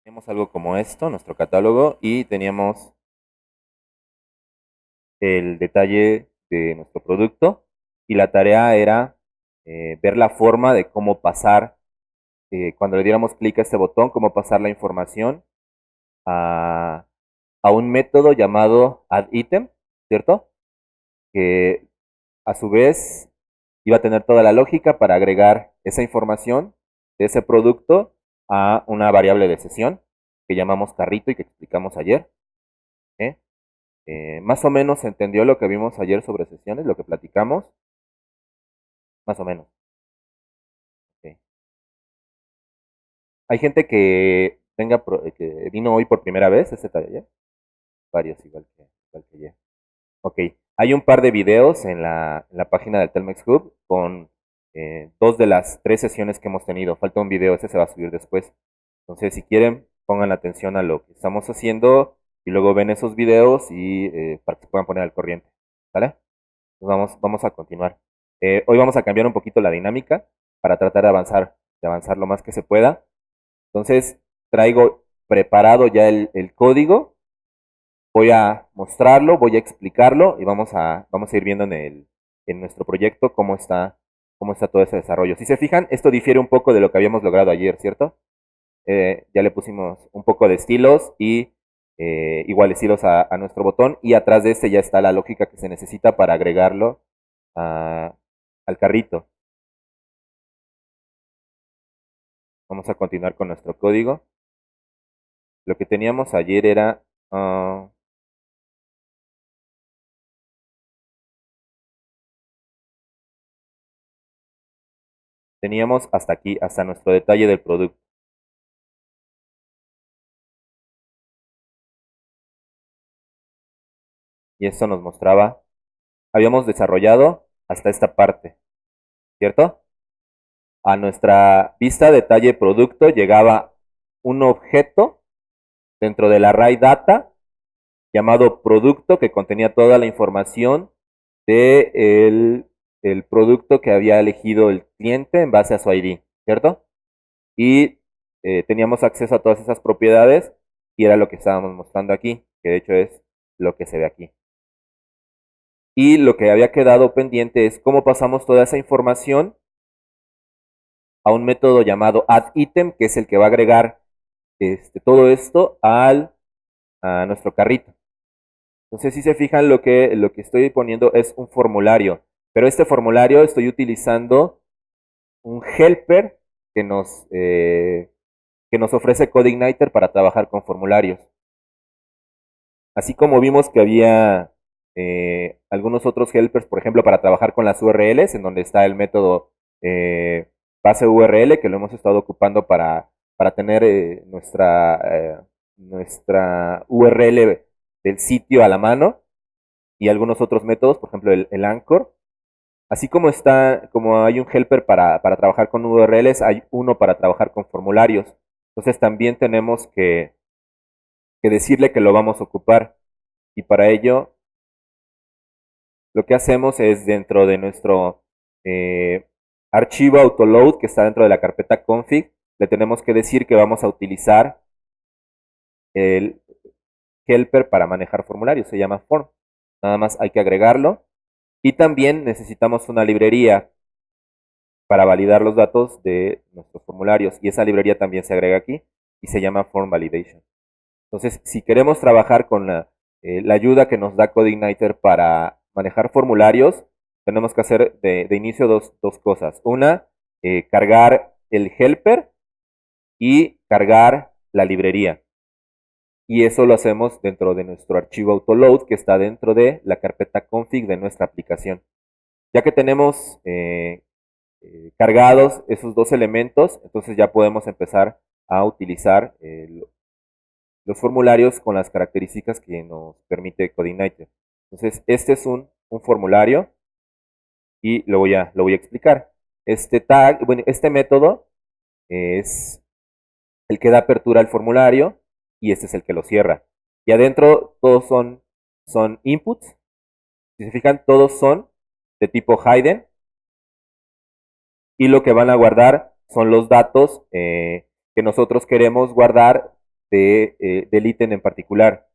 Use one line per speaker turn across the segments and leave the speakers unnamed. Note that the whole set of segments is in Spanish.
Teníamos algo como esto, nuestro catálogo, y teníamos el detalle de nuestro producto y la tarea era ver la forma de cómo pasar, cuando le diéramos clic a este botón, cómo pasar la información a, a un método llamado addItem, ¿cierto? Que a su vez iba a tener toda la lógica para agregar esa información de ese producto a una variable de sesión que llamamos carrito y que explicamos ayer. ¿Eh? Más o menos se entendió lo que vimos ayer sobre sesiones, lo que platicamos, más o menos. Ok. Hay gente que que vino hoy por primera vez a este taller, varios igual que ayer. Ok, hay un par de videos en la página del Telmex Hub con dos de las tres sesiones que hemos tenido. Falta un video, ese se va a subir después. Entonces, si quieren, pongan atención a lo que estamos haciendo y luego ven esos videos y para que se puedan poner al corriente. ¿Vale? Pues vamos a continuar. Hoy vamos a cambiar un poquito la dinámica para tratar de avanzar lo más que se pueda. Entonces, traigo preparado ya el código, voy a mostrarlo, voy a explicarlo y vamos a ir viendo en nuestro proyecto cómo está todo ese desarrollo. Si se fijan, esto difiere un poco de lo que habíamos logrado ayer, ¿cierto? Ya le pusimos un poco de estilos y igual estilos a nuestro botón y atrás de este ya está la lógica que se necesita para agregarlo al carrito. Vamos a continuar con nuestro código. Lo que teníamos ayer era teníamos hasta aquí, hasta nuestro detalle del producto. Y esto nos mostraba, habíamos desarrollado hasta esta parte, ¿cierto? A nuestra vista detalle producto llegaba un objeto dentro del array data llamado producto que contenía toda la información de el producto que había elegido el cliente en base a su ID, ¿cierto? Y teníamos acceso a todas esas propiedades y era lo que estábamos mostrando aquí, que de hecho es lo que se ve aquí. Y lo que había quedado pendiente es cómo pasamos toda esa información a un método llamado addItem, que es el que va a agregar todo esto a nuestro carrito. Entonces, si se fijan, lo que estoy poniendo es un formulario, pero este formulario estoy utilizando un helper que nos ofrece CodeIgniter para trabajar con formularios. Así como vimos que había algunos otros helpers, por ejemplo, para trabajar con las URLs, en donde está el método base URL, que lo hemos estado ocupando para tener nuestra URL del sitio a la mano, y algunos otros métodos, por ejemplo, el Anchor. Así como como hay un helper para trabajar con URLs, hay uno para trabajar con formularios. Entonces también tenemos que decirle que lo vamos a ocupar. Y para ello, lo que hacemos es dentro de nuestro archivo autoload, que está dentro de la carpeta config, le tenemos que decir que vamos a utilizar el helper para manejar formularios, se llama form. Nada más hay que agregarlo. Y también necesitamos una librería para validar los datos de nuestros formularios. Y esa librería también se agrega aquí y se llama Form Validation. Entonces, si queremos trabajar con la ayuda que nos da CodeIgniter para manejar formularios, tenemos que hacer de inicio dos cosas. Una, cargar el helper y cargar la librería. Y eso lo hacemos dentro de nuestro archivo autoload que está dentro de la carpeta config de nuestra aplicación. Ya que tenemos cargados esos dos elementos, entonces ya podemos empezar a utilizar los formularios con las características que nos permite CodeIgniter. Entonces, este es un formulario y lo voy a explicar. Este tag, bueno, este método es el que da apertura al formulario y este es el que lo cierra. Y adentro todos son inputs. Si se fijan, todos son de tipo hidden y lo que van a guardar son los datos que nosotros queremos guardar del ítem en particular.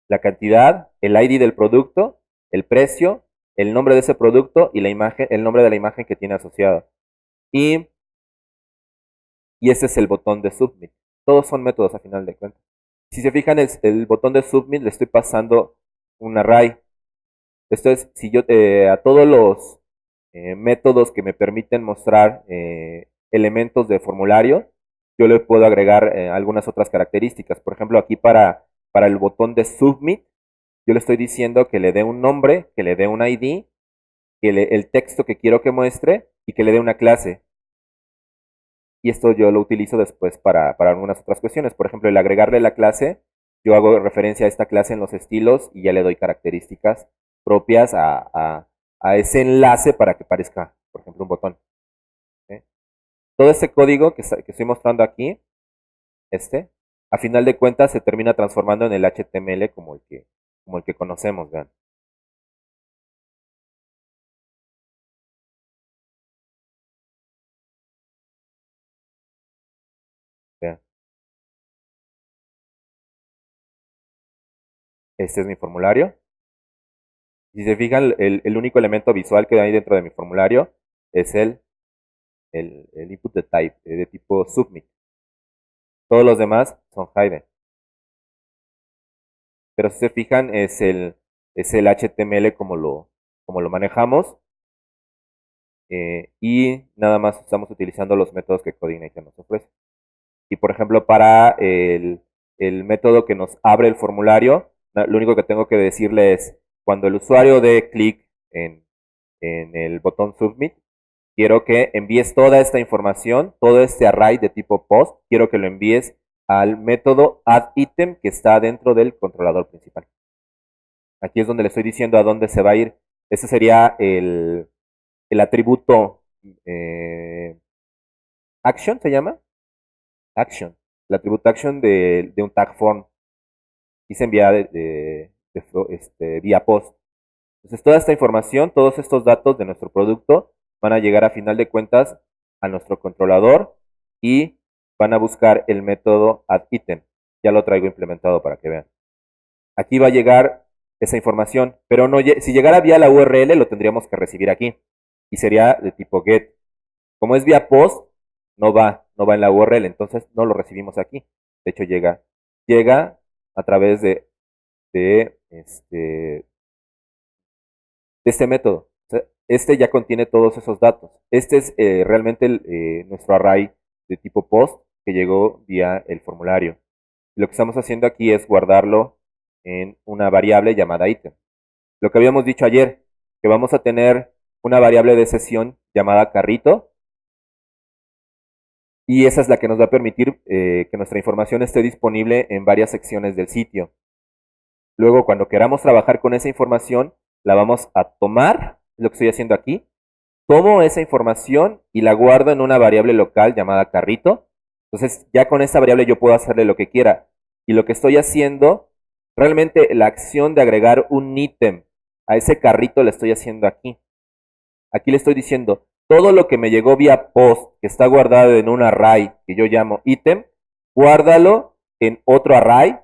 La cantidad, el ID del producto, el precio, el nombre de ese producto y la imagen, el nombre de la imagen que tiene asociado. Y ese es el botón de Submit. Todos son métodos a final de cuentas. Si se fijan, el botón de Submit le estoy pasando un array. Esto es, si yo a todos los métodos que me permiten mostrar elementos de formulario, yo le puedo agregar algunas otras características. Por ejemplo, aquí para el botón de Submit, yo le estoy diciendo que le dé un nombre, que le dé un ID, el texto que quiero que muestre y que le dé una clase. Y esto yo lo utilizo después para algunas otras cuestiones. Por ejemplo, el agregarle la clase, yo hago referencia a esta clase en los estilos y ya le doy características propias a ese enlace para que parezca, por ejemplo, un botón. ¿Sí? Todo este código que estoy mostrando aquí, a final de cuentas se termina transformando en el HTML como el que conocemos, vean. Vean. Este es mi formulario. Si se fijan, el único elemento visual que hay dentro de mi formulario es el input de type, de tipo submit. Todos los demás son hidden. Pero si se fijan, es el HTML como lo manejamos. Y nada más estamos utilizando los métodos que Coordinator nos ofrece. Y por ejemplo, para el método que nos abre el formulario, lo único que tengo que decirle es, cuando el usuario dé clic en el botón Submit, quiero que envíes toda esta información, todo este array de tipo post, quiero que lo envíes al método addItem que está dentro del controlador principal. Aquí es donde le estoy diciendo a dónde se va a ir. Ese sería el atributo action, ¿se llama? Action. El atributo action de un tag form. Y se envía vía post. Entonces, toda esta información, todos estos datos de nuestro producto van a llegar a final de cuentas a nuestro controlador y van a buscar el método addItem. Ya lo traigo implementado para que vean. Aquí va a llegar esa información, pero no, si llegara vía la URL lo tendríamos que recibir aquí y sería de tipo get. Como es vía post, no va en la URL, entonces no lo recibimos aquí. De hecho llega a través de este método. O sea, este ya contiene todos esos datos. Este es realmente nuestro array de tipo post que llegó vía el formulario. Lo que estamos haciendo aquí es guardarlo en una variable llamada item. Lo que habíamos dicho ayer, que vamos a tener una variable de sesión llamada carrito, y esa es la que nos va a permitir que nuestra información esté disponible en varias secciones del sitio. Luego, cuando queramos trabajar con esa información, la vamos a tomar, es lo que estoy haciendo aquí. Tomo esa información y la guardo en una variable local llamada carrito. Entonces, ya con esa variable yo puedo hacerle lo que quiera. Y lo que estoy haciendo, realmente la acción de agregar un ítem a ese carrito la estoy haciendo aquí. Aquí le estoy diciendo, todo lo que me llegó vía post, que está guardado en un array que yo llamo ítem, guárdalo en otro array,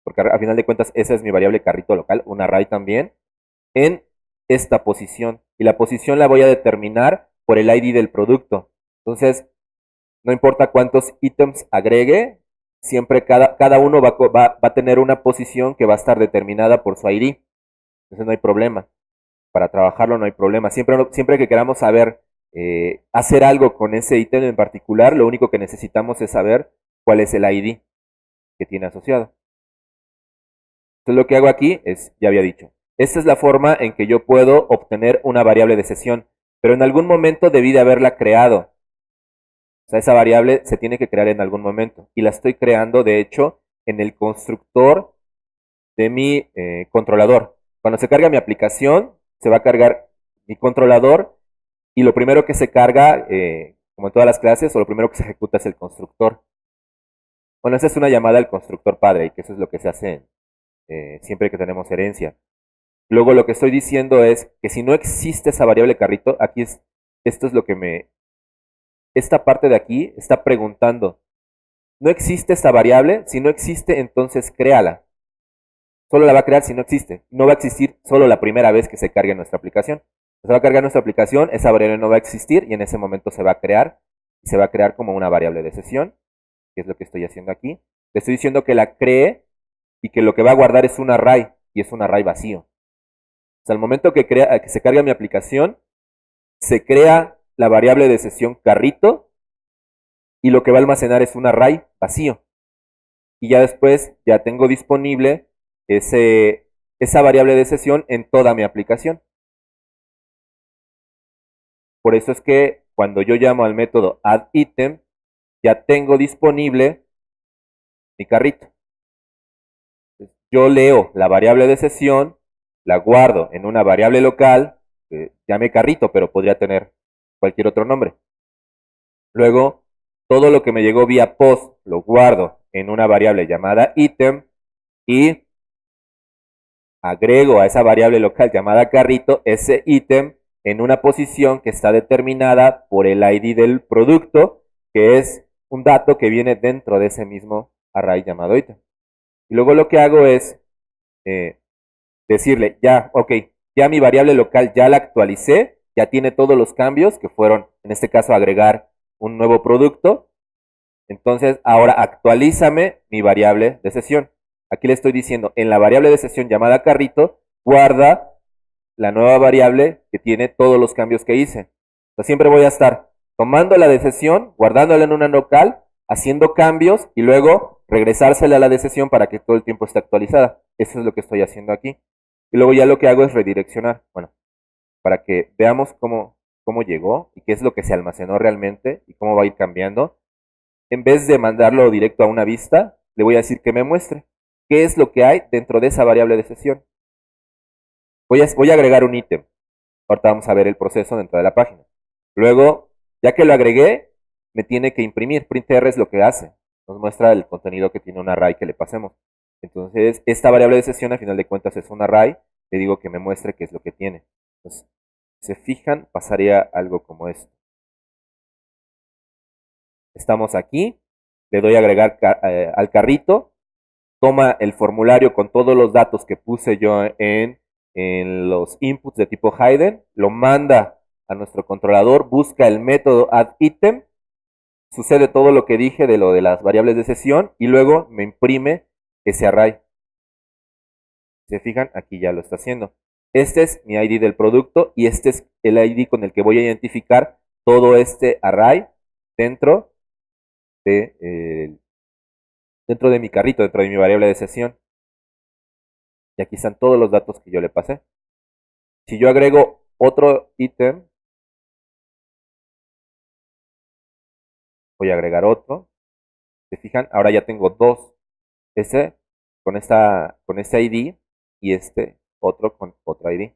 porque a final de cuentas esa es mi variable carrito local, un array también, en esta posición. Y la posición la voy a determinar por el ID del producto. Entonces, no importa cuántos ítems agregue, siempre cada uno va a tener una posición que va a estar determinada por su ID. Entonces no hay problema. Para trabajarlo no hay problema. Siempre que queramos saber hacer algo con ese ítem en particular, lo único que necesitamos es saber cuál es el ID que tiene asociado. Entonces lo que hago aquí es, ya había dicho, esta es la forma en que yo puedo obtener una variable de sesión, pero en algún momento debí de haberla creado. O sea, esa variable se tiene que crear en algún momento. Y la estoy creando, de hecho, en el constructor de mi controlador. Cuando se carga mi aplicación, se va a cargar mi controlador y lo primero que se carga, como en todas las clases, o lo primero que se ejecuta es el constructor. Bueno, esa es una llamada al constructor padre, y que eso es lo que se hace siempre que tenemos herencia. Luego lo que estoy diciendo es que si no existe esa variable carrito, esto es lo que esta parte de aquí está preguntando, no existe esta variable, si no existe, entonces créala. Solo la va a crear si no existe. No va a existir solo la primera vez que se cargue nuestra aplicación. Se va a cargar nuestra aplicación, esa variable no va a existir y en ese momento se va a crear. Y se va a crear como una variable de sesión, que es lo que estoy haciendo aquí. Le estoy diciendo que la cree y que lo que va a guardar es un array y es un array vacío. O sea, al momento que se carga mi aplicación, se crea la variable de sesión carrito y lo que va a almacenar es un array vacío. Y ya después ya tengo disponible esa variable de sesión en toda mi aplicación. Por eso es que cuando yo llamo al método addItem, ya tengo disponible mi carrito. Yo leo la variable de sesión, la guardo en una variable local, que llame carrito, pero podría tener cualquier otro nombre. Luego, todo lo que me llegó vía post lo guardo en una variable llamada item y agrego a esa variable local llamada carrito ese ítem en una posición que está determinada por el ID del producto, que es un dato que viene dentro de ese mismo array llamado ítem. Y luego lo que hago es decirle, ya, ok, ya mi variable local ya la actualicé, ya tiene todos los cambios que fueron, en este caso, agregar un nuevo producto. Entonces, ahora actualízame mi variable de sesión. Aquí le estoy diciendo, en la variable de sesión llamada carrito, guarda la nueva variable que tiene todos los cambios que hice. Entonces, siempre voy a estar tomando la de sesión, guardándola en una local, haciendo cambios y luego regresársela a la de sesión para que todo el tiempo esté actualizada. Eso es lo que estoy haciendo aquí. Y luego ya lo que hago es redireccionar. Bueno, para que veamos cómo llegó y qué es lo que se almacenó realmente y cómo va a ir cambiando. En vez de mandarlo directo a una vista, le voy a decir que me muestre qué es lo que hay dentro de esa variable de sesión. Voy a agregar un ítem. Ahorita vamos a ver el proceso dentro de la página. Luego, ya que lo agregué, me tiene que imprimir. printr es lo que hace. Nos muestra el contenido que tiene un array que le pasemos. Entonces, esta variable de sesión, a final de cuentas, es un array. Le digo que me muestre qué es lo que tiene. Entonces, si se fijan, pasaría algo como esto. Estamos aquí. Le doy a agregar al carrito. Toma el formulario con todos los datos que puse yo en los inputs de tipo hidden, lo manda a nuestro controlador, busca el método addItem, sucede todo lo que dije de lo de las variables de sesión y luego me imprime ese array. ¿Se fijan? Aquí ya lo está haciendo. Este es mi ID del producto y este es el ID con el que voy a identificar todo este array dentro dentro de mi carrito, dentro de mi variable de sesión. Y aquí están todos los datos que yo le pasé. Si yo agrego otro ítem, voy a agregar otro. ¿Se fijan? Ahora ya tengo dos. Este con este ID y este otro con otro ID.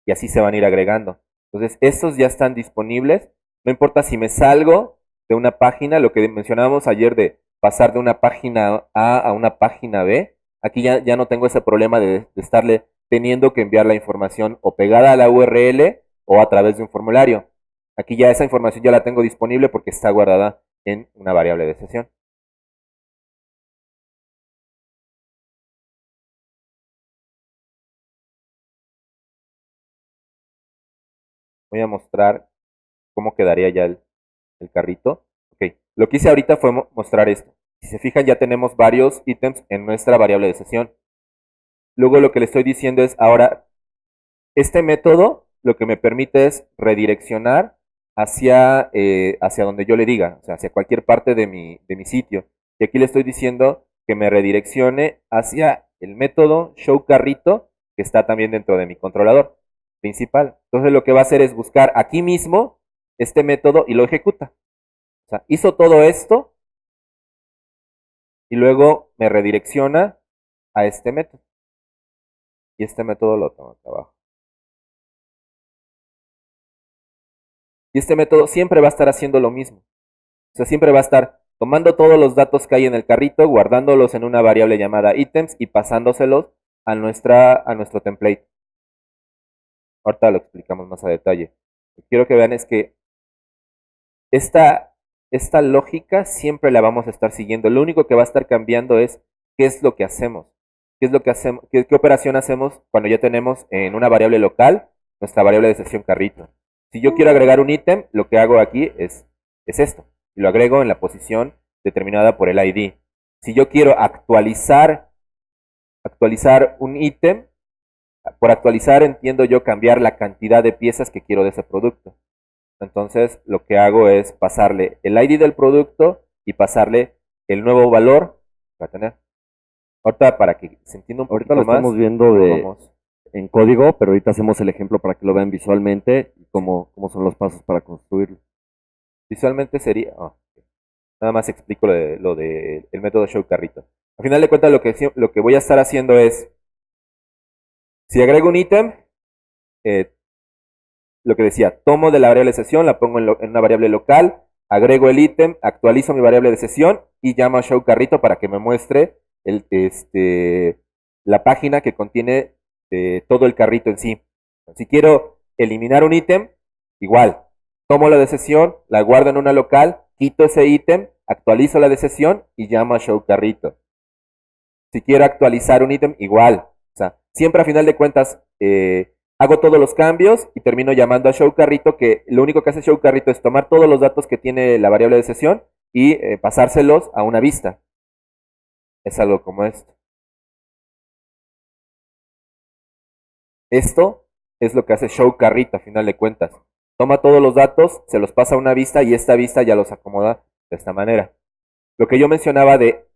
Y así se van a ir agregando. Entonces, estos ya están disponibles. No importa si me salgo de una página, lo que mencionábamos ayer de pasar de una página A a una página B. Aquí ya no tengo ese problema de estarle teniendo que enviar la información o pegada a la URL o a través de un formulario. Aquí ya esa información ya la tengo disponible porque está guardada en una variable de sesión. Voy a mostrar cómo quedaría ya el carrito. Ok, lo que hice ahorita fue mostrar esto. Si se fijan, ya tenemos varios ítems en nuestra variable de sesión. Luego lo que le estoy diciendo es, ahora, este método lo que me permite es redireccionar hacia donde yo le diga, o sea, hacia cualquier parte de mi sitio. Y aquí le estoy diciendo que me redireccione hacia el método showCarrito, que está también dentro de mi controlador principal. Entonces lo que va a hacer es buscar aquí mismo este método y lo ejecuta. O sea, hizo todo esto y luego me redirecciona a este método. Y este método lo tengo acá abajo. Y este método siempre va a estar haciendo lo mismo. O sea, siempre va a estar tomando todos los datos que hay en el carrito, guardándolos en una variable llamada items y pasándoselos a nuestro template. Ahorita lo explicamos más a detalle. Lo que quiero que vean es que esta lógica siempre la vamos a estar siguiendo. Lo único que va a estar cambiando es qué es lo que hacemos. ¿Qué es lo que hacemos? ¿Qué operación hacemos cuando ya tenemos en una variable local nuestra variable de sesión carrito? Si yo quiero agregar un ítem, lo que hago aquí es esto. Y lo agrego en la posición determinada por el ID. Si yo quiero actualizar un ítem, por actualizar entiendo yo cambiar la cantidad de piezas que quiero de ese producto. Entonces lo que hago es pasarle el ID del producto y pasarle el nuevo valor que va a tener. Ahorita para que se entienda un
Ahorita
poquito
lo
más,
estamos viendo
vamos.
en código, pero ahorita hacemos el ejemplo para que lo vean visualmente y cómo son los pasos para construirlo.
Visualmente sería, nada más explico lo de el método show carrito. Al final de cuentas lo que voy a estar haciendo es, si agrego un ítem, lo que decía, tomo de la variable de sesión, la pongo en una variable local, agrego el ítem, actualizo mi variable de sesión y llamo a show carrito para que me muestre la página que contiene todo el carrito en sí. Si quiero eliminar un ítem, igual, tomo la de sesión, la guardo en una local, quito ese ítem, actualizo la de sesión y llamo a show carrito. Si quiero actualizar un ítem, igual. O sea, siempre a final de cuentas hago todos los cambios y termino llamando a show carrito, que lo único que hace show carrito es tomar todos los datos que tiene la variable de sesión y pasárselos a una vista. Es algo como esto. Esto es lo que hace show carrito a final de cuentas. Toma todos los datos, se los pasa a una vista y esta vista ya los acomoda de esta manera. Lo que yo mencionaba de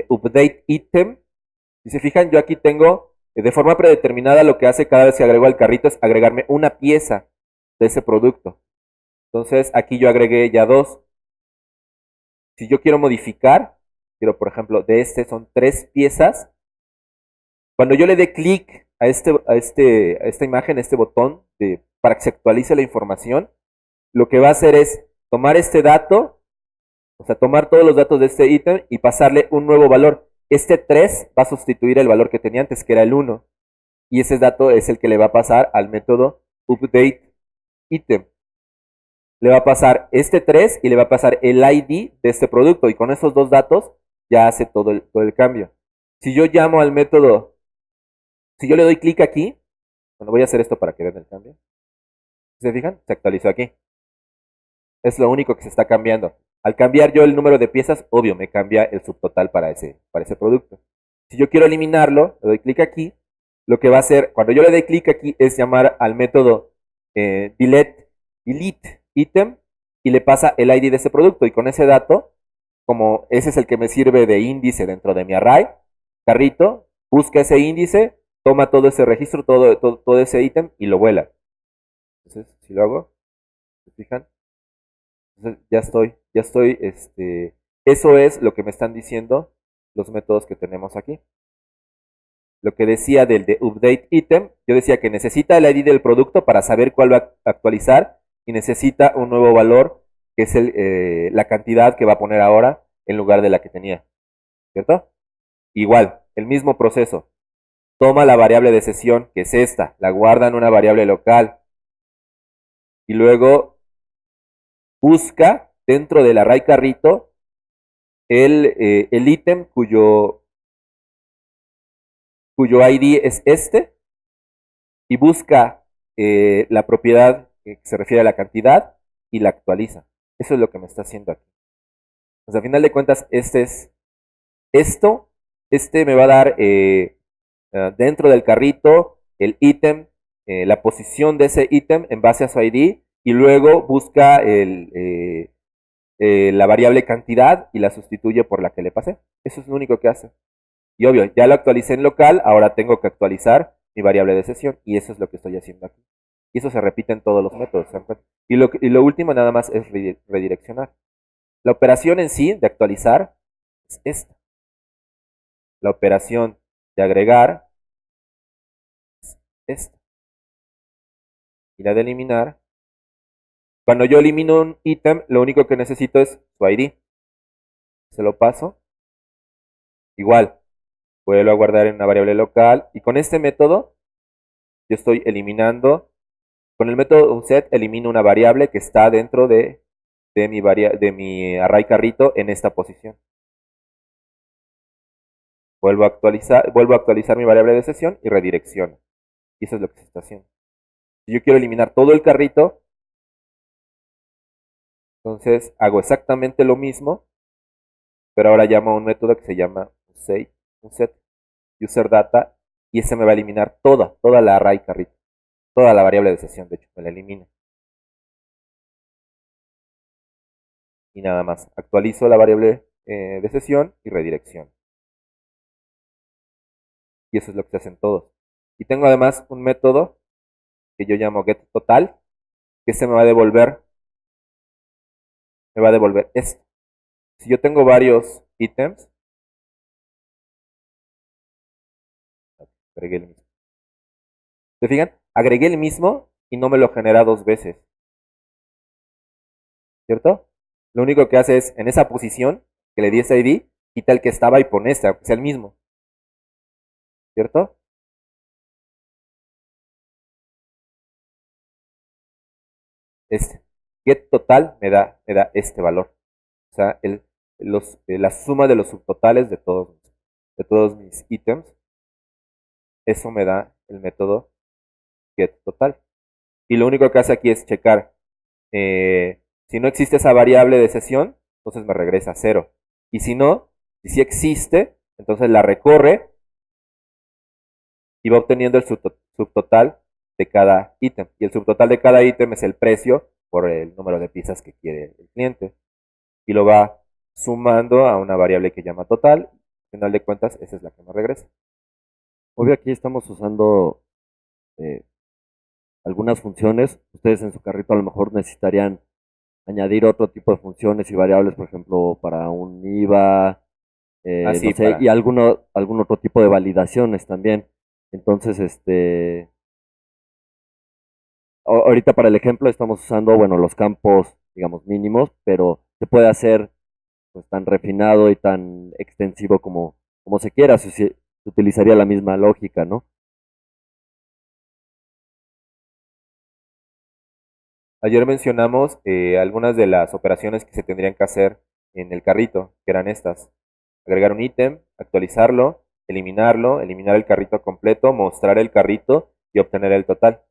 update item, si se fijan, yo aquí tengo de forma predeterminada lo que hace cada vez que agrego al carrito es agregarme una pieza de ese producto. Entonces aquí yo agregué ya dos. Si yo quiero modificar, quiero por ejemplo de este son 3 piezas. Cuando yo le dé clic a esta imagen, a este botón para que se actualice la información, lo que va a hacer es tomar este dato, o sea, tomar todos los datos de este ítem y pasarle un nuevo valor. Este 3 va a sustituir el valor que tenía antes, que era el 1. Y ese dato es el que le va a pasar al método update item. Le va a pasar este 3 y le va a pasar el ID de este producto. Y con esos dos datos ya hace todo el cambio. Si yo llamo al método, si yo le doy clic aquí, bueno, voy a hacer esto para que vean el cambio. ¿Se fijan? Se actualizó aquí. Es lo único que se está cambiando. Al cambiar yo el número de piezas, obvio, me cambia el subtotal para ese producto. Si yo quiero eliminarlo, le doy clic aquí. Lo que va a hacer, cuando yo le dé clic aquí, es llamar al método delete item y le pasa el ID de ese producto. Y con ese dato, como ese es el que me sirve de índice dentro de mi array, carrito, busca ese índice, toma todo ese registro, todo ese ítem y lo vuela. Entonces, si lo hago, ¿se fijan? Entonces eso es lo que me están diciendo los métodos que tenemos aquí. Lo que decía del de update item, yo decía que necesita el ID del producto para saber cuál va a actualizar y necesita un nuevo valor que es la cantidad que va a poner ahora en lugar de la que tenía. ¿Cierto? Igual, el mismo proceso. Toma la variable de sesión, que es esta, la guarda en una variable local y luego busca dentro del array carrito el ítem cuyo ID es este y busca la propiedad que se refiere a la cantidad y la actualiza. Eso es lo que me está haciendo aquí. Pues a final de cuentas, este me va a dar dentro del carrito el ítem, la posición de ese ítem en base a su ID y luego busca la variable cantidad y la sustituye por la que le pasé. Eso es lo único que hace. Y obvio, ya lo actualicé en local, ahora tengo que actualizar mi variable de sesión y eso es lo que estoy haciendo aquí. Y eso se repite en todos los métodos. Y lo último nada más es redireccionar. La operación en sí de actualizar es esta. La operación de agregar es esta. Y la de eliminar. Cuando yo elimino un ítem, lo único que necesito es su ID. Se lo paso. Igual, vuelvo a guardar en una variable local. Y con este método, yo estoy eliminando. Con el método unset elimino una variable que está dentro de de mi array carrito en esta posición. Vuelvo a actualizar mi variable de sesión y redirecciono. Y eso es lo que se está haciendo. Si yo quiero eliminar todo el carrito, entonces hago exactamente lo mismo, pero ahora llamo a un método que se llama set user data, y ese me va a eliminar toda la array carrito, toda la variable de sesión, de hecho, me la elimina. Y nada más, actualizo la variable de sesión y redirección. Y eso es lo que se hacen todos. Y tengo además un método que yo llamo getTotal, que se me va a devolver esto. Si yo tengo varios ítems, agregué el mismo. ¿Se fijan? Agregué el mismo y no me lo genera dos veces. ¿Cierto? Lo único que hace es, en esa posición que le di ese ID, quita el que estaba y pone este, aunque sea el mismo. ¿Cierto? Este. Get total me da este valor. O sea, la suma de los subtotales de todos mis ítems. Eso me da el método get total. Y lo único que hace aquí es checar. Si no existe esa variable de sesión, entonces me regresa a 0. Y si no, si sí existe, entonces la recorre y va obteniendo el subtotal de cada ítem. Y el subtotal de cada ítem es el precio por el número de piezas que quiere el cliente. Y lo va sumando a una variable que llama total. Al final de cuentas, esa es la que me regresa.
Obvio, aquí estamos usando eh, algunas funciones. Ustedes en su carrito a lo mejor necesitarían añadir otro tipo de funciones y variables, por ejemplo, para un IVA, no
Así
sé, y
para.
algún otro tipo de validaciones también. Entonces, ahorita para el ejemplo estamos usando, bueno, los campos, digamos, mínimos, pero se puede hacer pues tan refinado y tan extensivo como se quiera, se utilizaría la misma lógica, ¿no?
Ayer mencionamos algunas de las operaciones que se tendrían que hacer en el carrito, que eran estas. Agregar un ítem, actualizarlo, eliminarlo, eliminar el carrito completo, mostrar el carrito y obtener el total.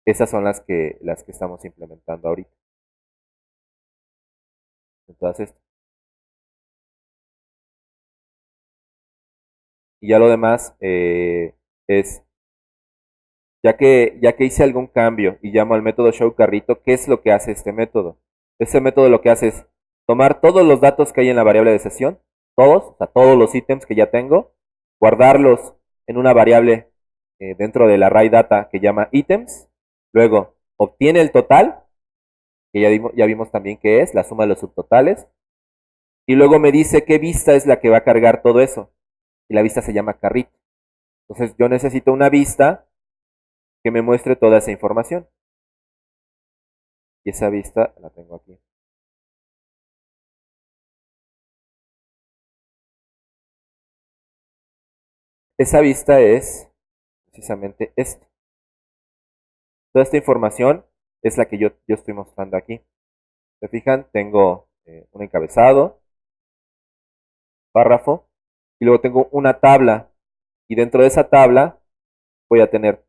Esas son las que estamos implementando ahorita. Entonces, y ya lo demás es, ya que hice algún cambio y llamo al método show carrito, ¿qué es lo que hace este método? Este método lo que hace es tomar todos los datos que hay en la variable de sesión, todos, o sea, todos los ítems que ya tengo, guardarlos en una variable dentro del array data que llama ítems, luego obtiene el total, que ya vimos también que es la suma de los subtotales, y luego me dice qué vista es la que va a cargar todo eso, y la vista se llama carrito. Entonces yo necesito una vista que me muestre toda esa información. Y esa vista la tengo aquí. Esa vista es precisamente esto. Toda esta información es la que yo estoy mostrando aquí. ¿Se fijan? Tengo un encabezado, párrafo, y luego tengo una tabla. Y dentro de esa tabla voy a tener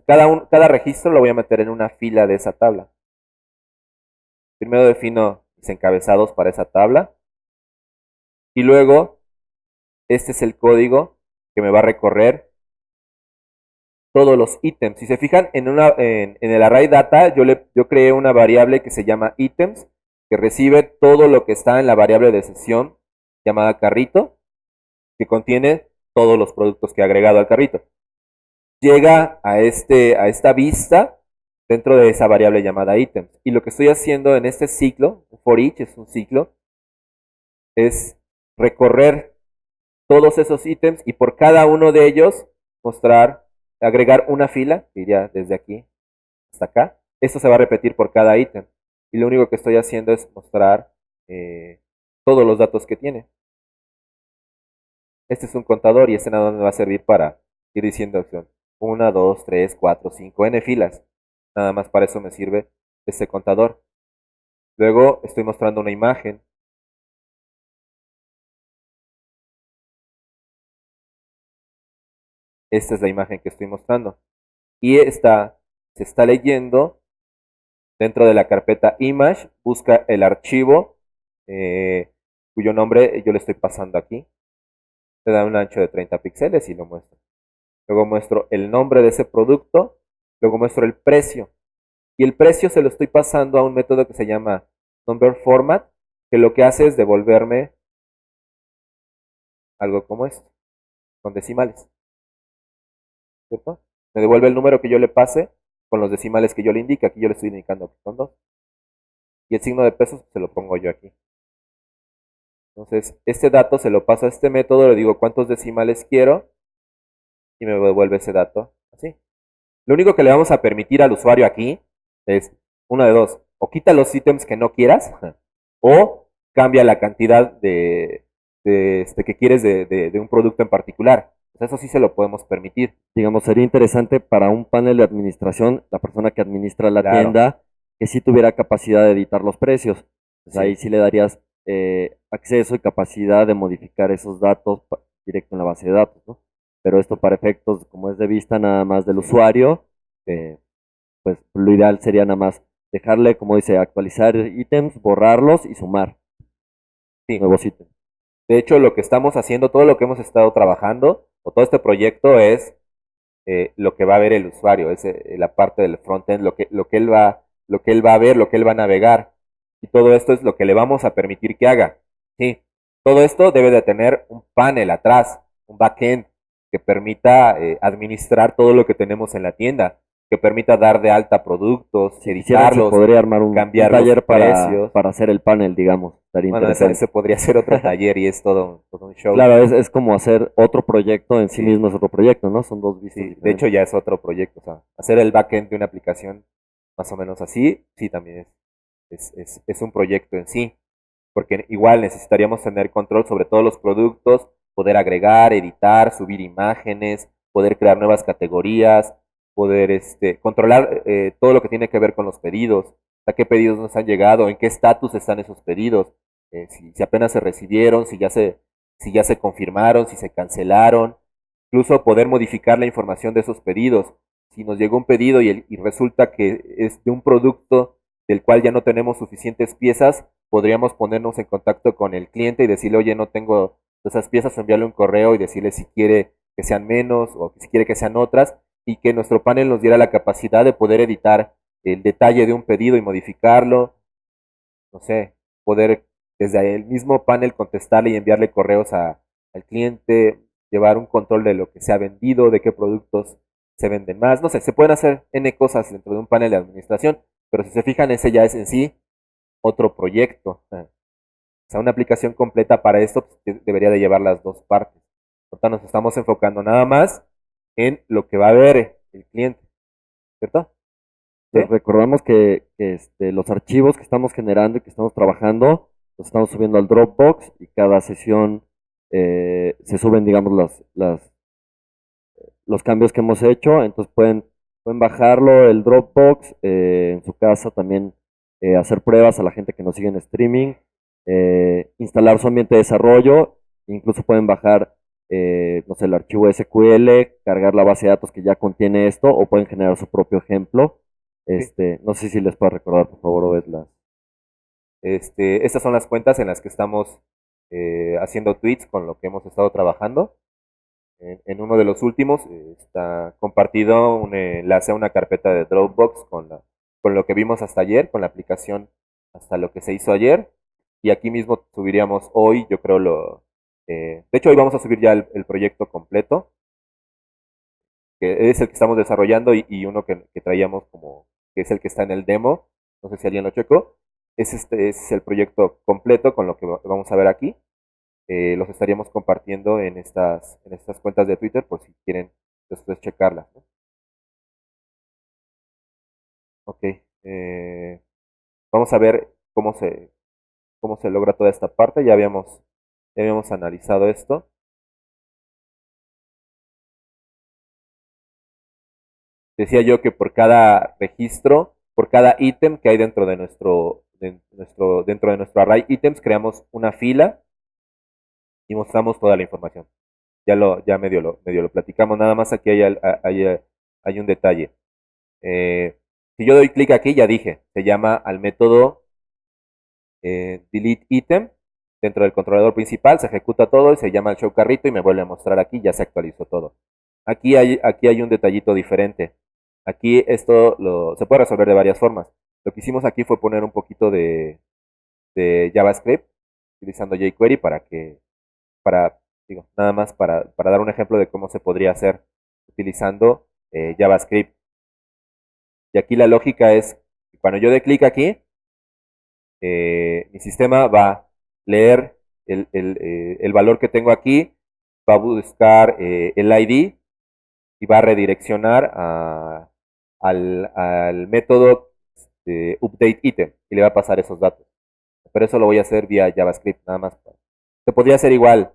cada registro lo voy a meter en una fila de esa tabla. Primero defino mis encabezados para esa tabla. Y luego, este es el código que me va a recorrer todos los ítems. Si se fijan en el array data, yo creé una variable que se llama ítems, que recibe todo lo que está en la variable de sesión llamada carrito, que contiene todos los productos que he agregado al carrito. Llega a esta vista dentro de esa variable llamada ítems. Y lo que estoy haciendo en este ciclo, for each es un ciclo, es recorrer todos esos ítems y por cada uno de ellos agregar una fila, que iría desde aquí hasta acá. Esto se va a repetir por cada ítem. Y lo único que estoy haciendo es mostrar todos los datos que tiene. Este es un contador y este nada más me va a servir para ir diciendo acción. 1, 2, 3, 4, 5, n filas. Nada más para eso me sirve este contador. Luego estoy mostrando una imagen. Esta es la imagen que estoy mostrando. Y se está leyendo dentro de la carpeta image, busca el archivo eh, cuyo nombre yo le estoy pasando aquí. Le da un ancho de 30 píxeles y lo muestro. Luego muestro el nombre de ese producto, luego muestro el precio. Y el precio se lo estoy pasando a un método que se llama number format, que lo que hace es devolverme algo como esto, con decimales, ¿cierto? Me devuelve el número que yo le pase con los decimales que yo le indique. Aquí yo le estoy indicando que son 2. Y el signo de pesos se lo pongo yo aquí. Entonces, este dato se lo paso a este método, le digo cuántos decimales quiero y me devuelve ese dato así. Lo único que le vamos a permitir al usuario aquí es una de dos: o quita los ítems que no quieras, o cambia la cantidad que quieres de un producto en particular. Pues eso sí se lo podemos permitir.
Digamos, sería interesante para un panel de administración, la persona que administra la
Claro,
tienda, que sí tuviera capacidad de editar los precios. Pues ahí
sí,
sí le darías acceso y capacidad de modificar esos datos directo en la base de datos, ¿no? Pero esto para efectos, como es de vista nada más del
sí,
usuario,
sí,
pues lo ideal sería nada más dejarle, como dice, actualizar ítems, borrarlos y sumar
sí.
nuevos ítems.
De hecho, lo que estamos haciendo, todo lo que hemos estado trabajando, o todo este proyecto es lo que va a ver el usuario, es la parte del frontend, lo que él va a ver, lo que él va a navegar. Y todo esto es lo que le vamos a permitir que haga. Sí, todo esto debe de tener un panel atrás, un backend que permita administrar todo lo que tenemos en la tienda, que permita dar de alta productos,
Si quisieran, se
editarlos,
podría armar un
cambiar los
taller
precios.
para hacer el panel, digamos. Estaría
Bueno, ese
interesante.
podría ser otro taller y es todo un show.
Claro, es como hacer otro proyecto en sí
Sí.
mismo, es otro proyecto, ¿no? Son dos vistas
Sí, de hecho
diferentes.
ya es otro proyecto, o sea, hacer el backend de una aplicación más o menos así, sí, también es un proyecto en sí, porque igual necesitaríamos tener control sobre todos los productos, poder agregar, editar, subir imágenes, poder crear nuevas categorías, poder controlar todo lo que tiene que ver con los pedidos, a qué pedidos nos han llegado, en qué estatus están esos pedidos, si apenas se recibieron, si ya se confirmaron, si se cancelaron, incluso poder modificar la información de esos pedidos. Si nos llegó un pedido y resulta que es de un producto del cual ya no tenemos suficientes piezas, podríamos ponernos en contacto con el cliente y decirle, oye, no tengo esas piezas, o enviarle un correo y decirle si quiere que sean menos o si quiere que sean otras, y que nuestro panel nos diera la capacidad de poder editar el detalle de un pedido y modificarlo, no sé, poder desde el mismo panel contestarle y enviarle correos al cliente, llevar un control de lo que se ha vendido, de qué productos se venden más, no sé, se pueden hacer N cosas dentro de un panel de administración, pero si se fijan, ese ya es en sí otro proyecto. O sea, una aplicación completa para esto pues, debería de llevar las dos partes. Por tanto, nos estamos enfocando nada más en lo que va a ver el cliente, ¿cierto?
Entonces
¿Sí?
recordamos que los archivos que estamos generando y que estamos trabajando, los estamos subiendo al Dropbox y cada sesión se suben, digamos, los cambios que hemos hecho. Entonces pueden bajarlo el Dropbox en su casa, también hacer pruebas a la gente que nos sigue en streaming, instalar su ambiente de desarrollo, incluso pueden bajar, no sé, el archivo SQL, cargar la base de datos que ya contiene esto, o pueden generar su propio ejemplo.
Sí.
No sé si les puedo recordar, por favor, Obed.
Estas son las cuentas en las que estamos haciendo tweets con lo que hemos estado trabajando. En uno de los últimos está compartido un enlace a una carpeta de Dropbox con lo que vimos hasta ayer, con la aplicación hasta lo que se hizo ayer. Y aquí mismo subiríamos hoy, yo creo de hecho, hoy vamos a subir ya el proyecto completo, que es el que estamos desarrollando y uno que traíamos como, que es el que está en el demo. No sé si alguien lo checó. Es el proyecto completo con lo que vamos a ver aquí. Los estaríamos compartiendo en estas cuentas de Twitter por si quieren después checarlas, ¿no? Ok. Vamos a ver cómo se logra toda esta parte. Ya habíamos analizado esto. Decía yo que por cada registro, por cada ítem que hay dentro de dentro de nuestro array items creamos una fila y mostramos toda la información. Ya medio lo platicamos, nada más aquí hay un detalle. Si yo doy clic aquí, ya dije, se llama al método delete item dentro del controlador principal, se ejecuta todo y se llama el show carrito y me vuelve a mostrar aquí, ya se actualizó todo. Aquí hay un detallito diferente. Aquí se puede resolver de varias formas. Lo que hicimos aquí fue poner un poquito de JavaScript utilizando jQuery para, digo, nada más para dar un ejemplo de cómo se podría hacer utilizando JavaScript. Y aquí la lógica es, que cuando yo dé clic aquí, mi sistema va a leer el valor que tengo aquí, va a buscar el ID y va a redireccionar al método update item y le va a pasar esos datos. Pero eso lo voy a hacer vía JavaScript, nada más. Se podría hacer igual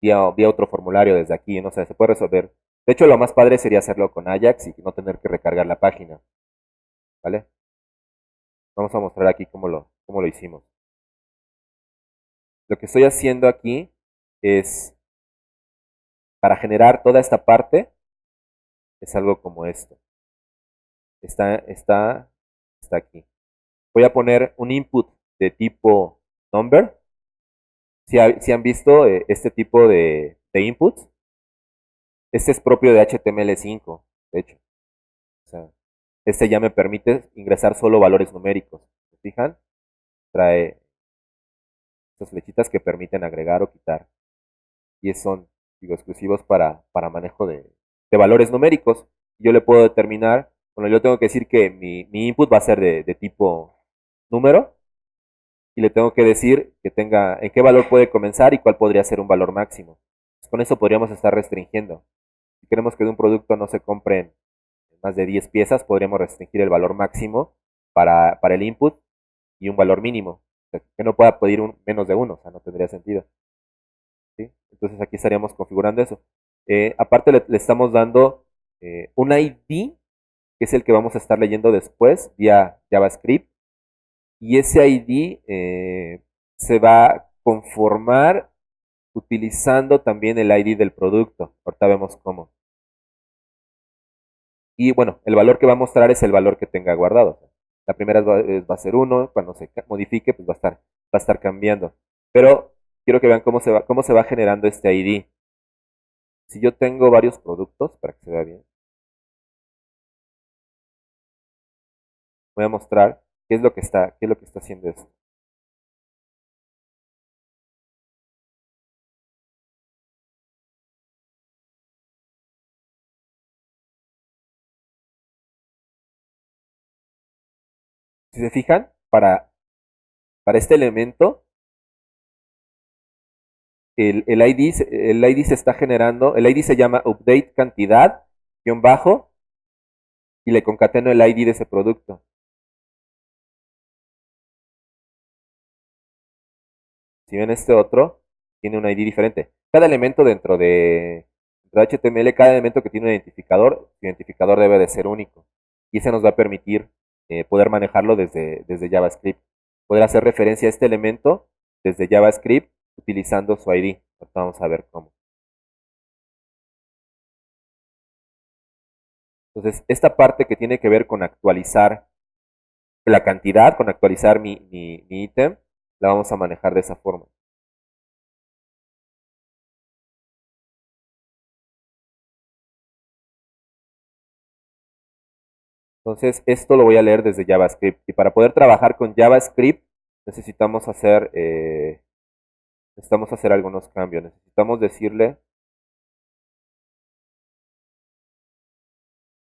vía otro formulario desde aquí, no sé, se puede resolver. De hecho, lo más padre sería hacerlo con Ajax y no tener que recargar la página, ¿vale? Vamos a mostrar aquí cómo lo hicimos. Lo que estoy haciendo aquí es, para generar toda esta parte, es algo como esto. Está aquí. Voy a poner un input de tipo number. Si han visto este tipo de inputs, este es propio de HTML5, de hecho. O sea, este ya me permite ingresar solo valores numéricos. ¿Se fijan? Trae estas flechitas que permiten agregar o quitar. Y son, digo, exclusivos para manejo de valores numéricos. Yo le puedo determinar, bueno, yo tengo que decir que mi input va a ser de tipo número y le tengo que decir que tenga en qué valor puede comenzar y cuál podría ser un valor máximo. Pues con eso podríamos estar restringiendo. Si queremos que de un producto no se compren más de 10 piezas, podríamos restringir el valor máximo para el input y un valor mínimo. O sea, que no pueda pedir menos de uno, o sea, no tendría sentido. ¿Sí? Entonces aquí estaríamos configurando eso. Aparte le estamos dando un ID, que es el que vamos a estar leyendo después vía JavaScript. Y ese ID se va a conformar utilizando también el ID del producto. Ahorita vemos cómo. Y bueno, el valor que va a mostrar es el valor que tenga guardado. La primera va a ser 1, cuando se modifique, pues va a estar cambiando. Pero quiero que vean cómo se va generando este ID. Si yo tengo varios productos, para que se vea bien, voy a mostrar qué es lo que está haciendo esto. Si se fijan, para este elemento, el ID se está generando, el ID se llama update cantidad, guión bajo, y le concateno el ID de ese producto. Si ven este otro, tiene un ID diferente. Cada elemento dentro de HTML, cada elemento que tiene un identificador, su identificador debe de ser único. Y ese nos va a permitir poder manejarlo desde JavaScript. Poder hacer referencia a este elemento desde JavaScript utilizando su ID. Ahorita vamos a ver cómo. Entonces, esta parte que tiene que ver con actualizar la cantidad, con actualizar mi ítem, la vamos a manejar de esa forma. Entonces, esto lo voy a leer desde JavaScript. Y para poder trabajar con JavaScript, necesitamos hacer algunos cambios. Necesitamos decirle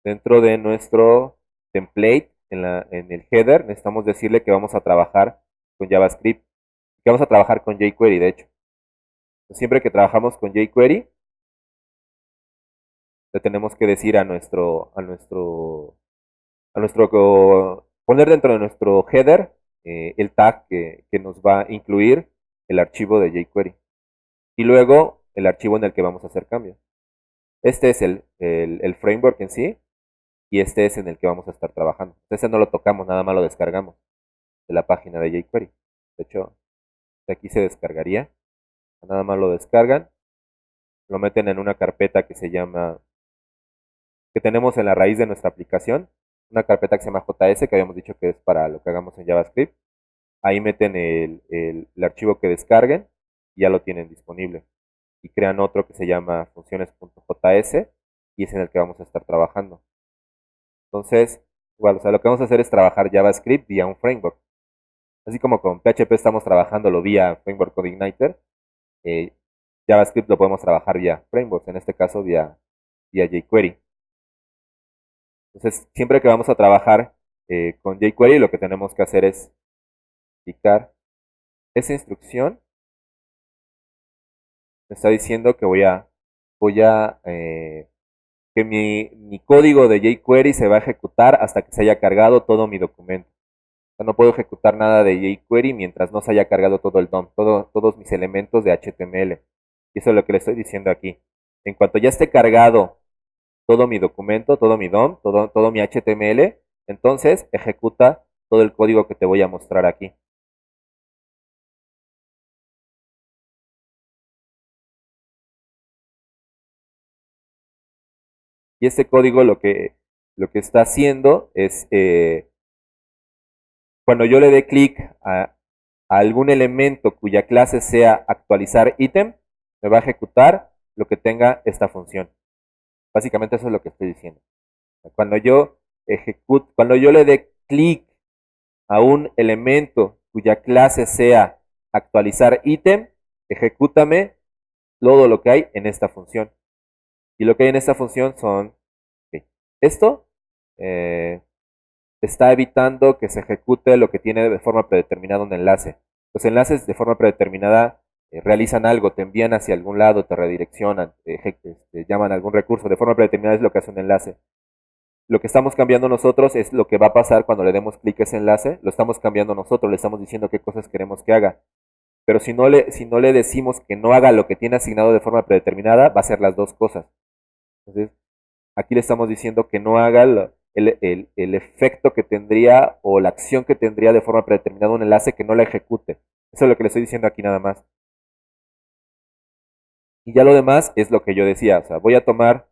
dentro de nuestro template, en el header, necesitamos decirle que vamos a trabajar con JavaScript, que vamos a trabajar con jQuery, de hecho. Siempre que trabajamos con jQuery, le tenemos que decir poner dentro de nuestro header el tag que nos va a incluir el archivo de jQuery. Y luego el archivo en el que vamos a hacer cambios. Este es el framework en sí y este es en el que vamos a estar trabajando. Ese no lo tocamos, nada más lo descargamos. de la página de jQuery. De hecho, de aquí se descargaría. Nada más lo descargan, lo meten en una carpeta que se llama, que tenemos en la raíz de nuestra aplicación, una carpeta que se llama JS, que habíamos dicho que es para lo que hagamos en JavaScript. Ahí meten el archivo que descarguen y ya lo tienen disponible. Y crean otro que se llama funciones.js y es en el que vamos a estar trabajando. Entonces, igual, o sea, lo que vamos a hacer es trabajar JavaScript vía un framework. Así como con PHP estamos trabajándolo vía Framework CodeIgniter, eh, JavaScript lo podemos trabajar vía frameworks, en este caso vía jQuery. Entonces, siempre que vamos a trabajar con jQuery, lo que tenemos que hacer es indicar esa instrucción. Me está diciendo que que mi código de jQuery se va a ejecutar hasta que se haya cargado todo mi documento. O sea, no puedo ejecutar nada de jQuery mientras no se haya cargado todo el DOM, todos mis elementos de HTML. Y eso es lo que le estoy diciendo aquí. En cuanto ya esté cargado todo mi documento, todo mi DOM, todo mi HTML, entonces ejecuta todo el código que te voy a mostrar aquí. Y este código lo que está haciendo es, cuando yo le dé clic a algún elemento cuya clase sea actualizar ítem, me va a ejecutar lo que tenga esta función. Básicamente eso es lo que estoy diciendo. Cuando yo le dé clic a un elemento cuya clase sea actualizar ítem, ejecútame todo lo que hay en esta función. Y lo que hay en esta función son, ok, esto está evitando que se ejecute lo que tiene de forma predeterminada un enlace. Los enlaces de forma predeterminada realizan algo, te envían hacia algún lado, te redireccionan, te llaman algún recurso. De forma predeterminada es lo que hace un enlace. Lo que estamos cambiando nosotros es lo que va a pasar cuando le demos clic a ese enlace. Lo estamos cambiando nosotros, le estamos diciendo qué cosas queremos que haga. Pero si no le decimos que no haga lo que tiene asignado de forma predeterminada, va a hacer las dos cosas. Entonces, aquí le estamos diciendo que no haga el efecto que tendría o la acción que tendría de forma predeterminada un enlace, que no la ejecute. Eso es lo que le estoy diciendo aquí nada más. Y ya lo demás es lo que yo decía. O sea, voy a tomar,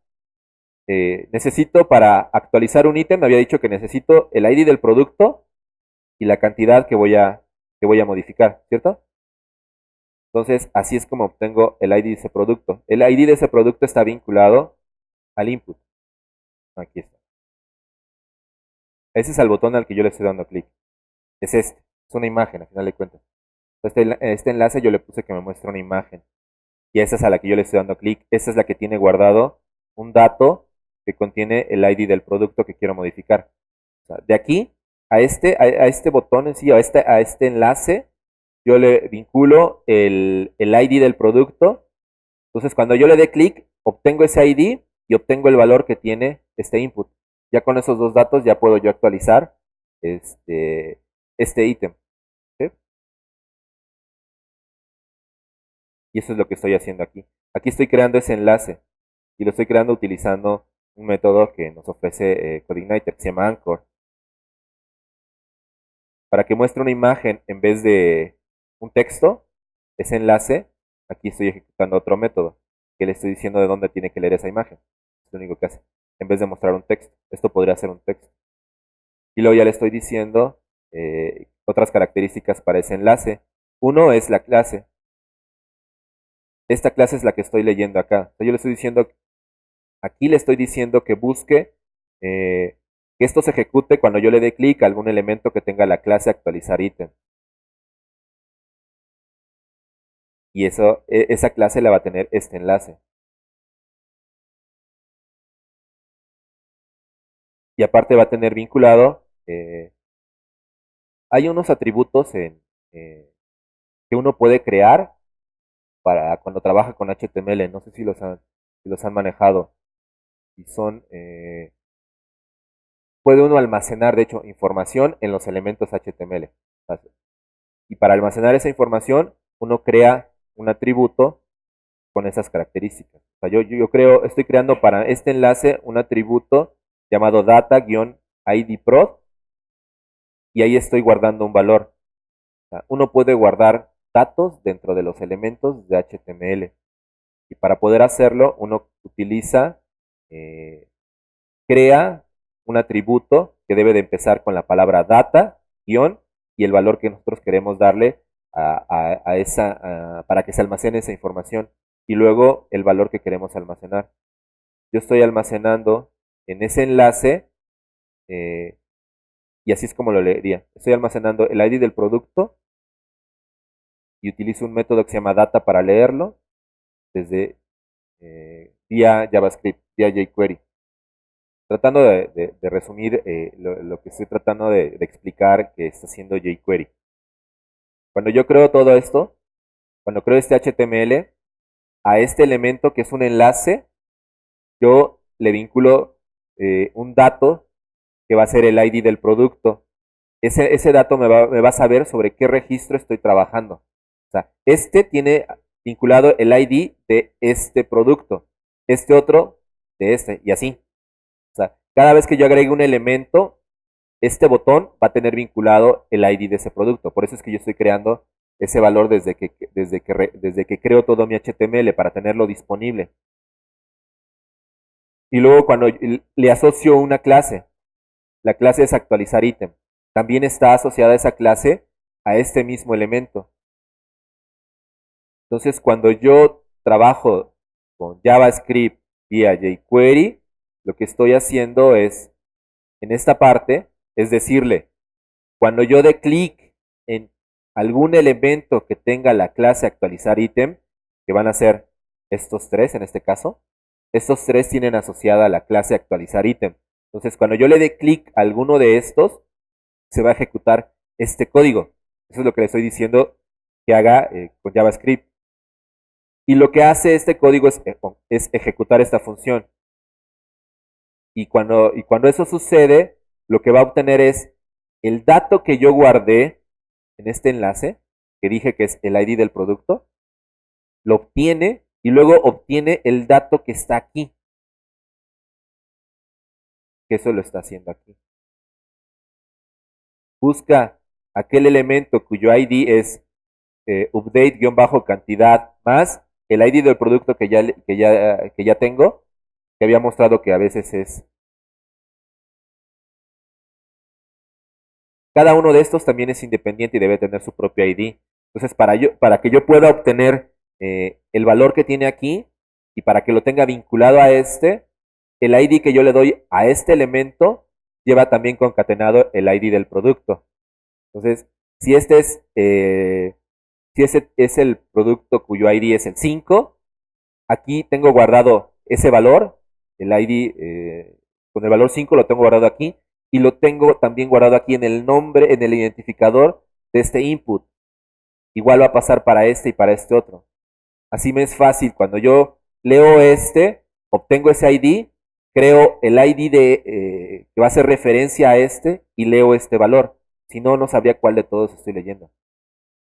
necesito para actualizar un ítem, me había dicho que necesito el ID del producto y la cantidad que voy a modificar, ¿cierto? Entonces, así es como obtengo el ID de ese producto. El ID de ese producto está vinculado al input. Aquí está. Ese es el botón al que yo le estoy dando clic. Es este. Es una imagen, al final de cuentas. Este enlace yo le puse que me muestre una imagen. Y esa es a la que yo le estoy dando clic. Esa es la que tiene guardado un dato que contiene el ID del producto que quiero modificar. O sea, de aquí a este botón en sí, a este enlace, yo le vinculo el ID del producto. Entonces, cuando yo le dé clic, obtengo ese ID y obtengo el valor que tiene este input. Ya con esos dos datos ya puedo yo actualizar este ítem. ¿Sí? Y eso es lo que estoy haciendo aquí. Aquí estoy creando ese enlace y lo estoy creando utilizando un método que nos ofrece CodeIgniter, que se llama Anchor. Para que muestre una imagen en vez de un texto, ese enlace, aquí estoy ejecutando otro método, que le estoy diciendo de dónde tiene que leer esa imagen. Es lo único que hace. En vez de mostrar un texto. Esto podría ser un texto. Y luego ya le estoy diciendo otras características para ese enlace. Uno es la clase. Esta clase es la que estoy leyendo acá. Yo le estoy diciendo, aquí le estoy diciendo que busque que esto se ejecute cuando yo le dé clic a algún elemento que tenga la clase actualizar ítem. Y esa clase la va a tener este enlace. Y aparte va a tener vinculado, hay unos atributos que uno puede crear para cuando trabaja con HTML. No sé si los han manejado. Y son, puede uno almacenar, de hecho, información en los elementos HTML. Y para almacenar esa información, uno crea un atributo con esas características. O sea, estoy creando para este enlace un atributo llamado data-idprod, y ahí estoy guardando un valor. O sea, uno puede guardar datos dentro de los elementos de HTML. Y para poder hacerlo, uno utiliza, crea un atributo que debe de empezar con la palabra data, guión, y el valor que nosotros queremos darle para que se almacene esa información. Y luego el valor que queremos almacenar. Yo estoy almacenando en ese enlace, eh, y así es como lo leería. Estoy almacenando el ID del producto y utilizo un método que se llama data para leerlo desde vía JavaScript, vía jQuery. Tratando de resumir lo que estoy tratando de explicar que está haciendo jQuery. Cuando yo creo todo esto, cuando creo este HTML, a este elemento que es un enlace, yo le vinculo un dato que va a ser el ID del producto. Ese dato me va a saber sobre qué registro estoy trabajando. O sea, este tiene vinculado el ID de este producto, este otro de este, y así. O sea, cada vez que yo agregue un elemento, este botón va a tener vinculado el ID de ese producto. Por eso es que yo estoy creando ese valor desde que creo todo mi HTML para tenerlo disponible. Y luego cuando le asocio una clase, la clase es actualizar ítem. También está asociada esa clase a este mismo elemento. Entonces, cuando yo trabajo con JavaScript vía jQuery, lo que estoy haciendo es, en esta parte, es decirle, cuando yo dé clic en algún elemento que tenga la clase actualizar ítem, que van a ser estos tres en este caso, estos tres tienen asociada la clase actualizar ítem. Entonces, cuando yo le dé clic a alguno de estos, se va a ejecutar este código. Eso es lo que le estoy diciendo que haga con JavaScript. Y lo que hace este código es ejecutar esta función. Y cuando eso sucede, lo que va a obtener es el dato que yo guardé en este enlace, que dije que es el ID del producto, lo obtiene y luego obtiene el dato que está aquí. Que eso lo está haciendo aquí. Busca aquel elemento cuyo ID es update-cantidad más el ID del producto que ya tengo, que había mostrado que a veces es. Cada uno de estos también es independiente y debe tener su propio ID. Entonces, para que yo pueda obtener el valor que tiene aquí y para que lo tenga vinculado a este, el ID que yo le doy a este elemento lleva también concatenado el ID del producto. Entonces, si ese es el producto cuyo ID es el 5, aquí tengo guardado ese valor, el ID con el valor 5 lo tengo guardado aquí y lo tengo también guardado aquí en el nombre, en el identificador de este input. Igual va a pasar para este y para este otro. Así me es fácil, cuando yo leo este, obtengo ese ID, creo el ID que va a hacer referencia a este y leo este valor. Si no, no sabría cuál de todos estoy leyendo.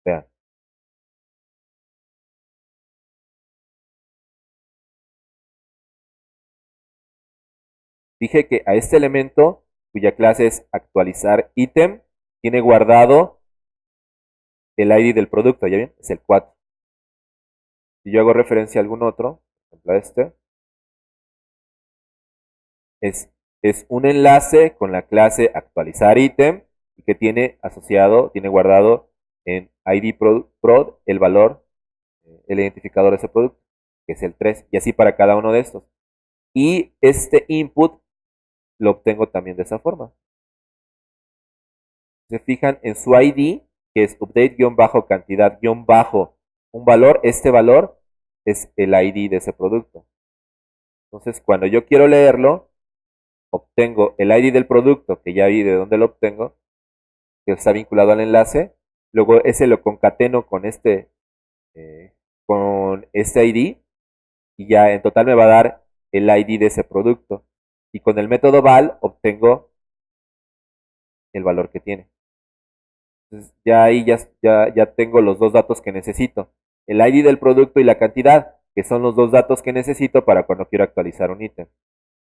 Vean. Dije que a este elemento, cuya clase es actualizar ítem, tiene guardado el ID del producto, ¿ya bien? Es el 4. Si yo hago referencia a algún otro, por ejemplo a este, es un enlace con la clase actualizar ítem y que tiene asociado, tiene guardado en ID prod el valor, el identificador de ese producto, que es el 3, y así para cada uno de estos. Y este input lo obtengo también de esa forma. Se fijan en su ID, que es update-cantidad-un valor, este valor es el ID de ese producto. Entonces, cuando yo quiero leerlo, obtengo el ID del producto, que ya vi de dónde lo obtengo, que está vinculado al enlace, luego ese lo concateno con este ID, y ya en total me va a dar el ID de ese producto. Y con el método val obtengo el valor que tiene. Entonces ya ahí ya tengo los dos datos que necesito. El ID del producto y la cantidad, que son los dos datos que necesito para cuando quiero actualizar un ítem.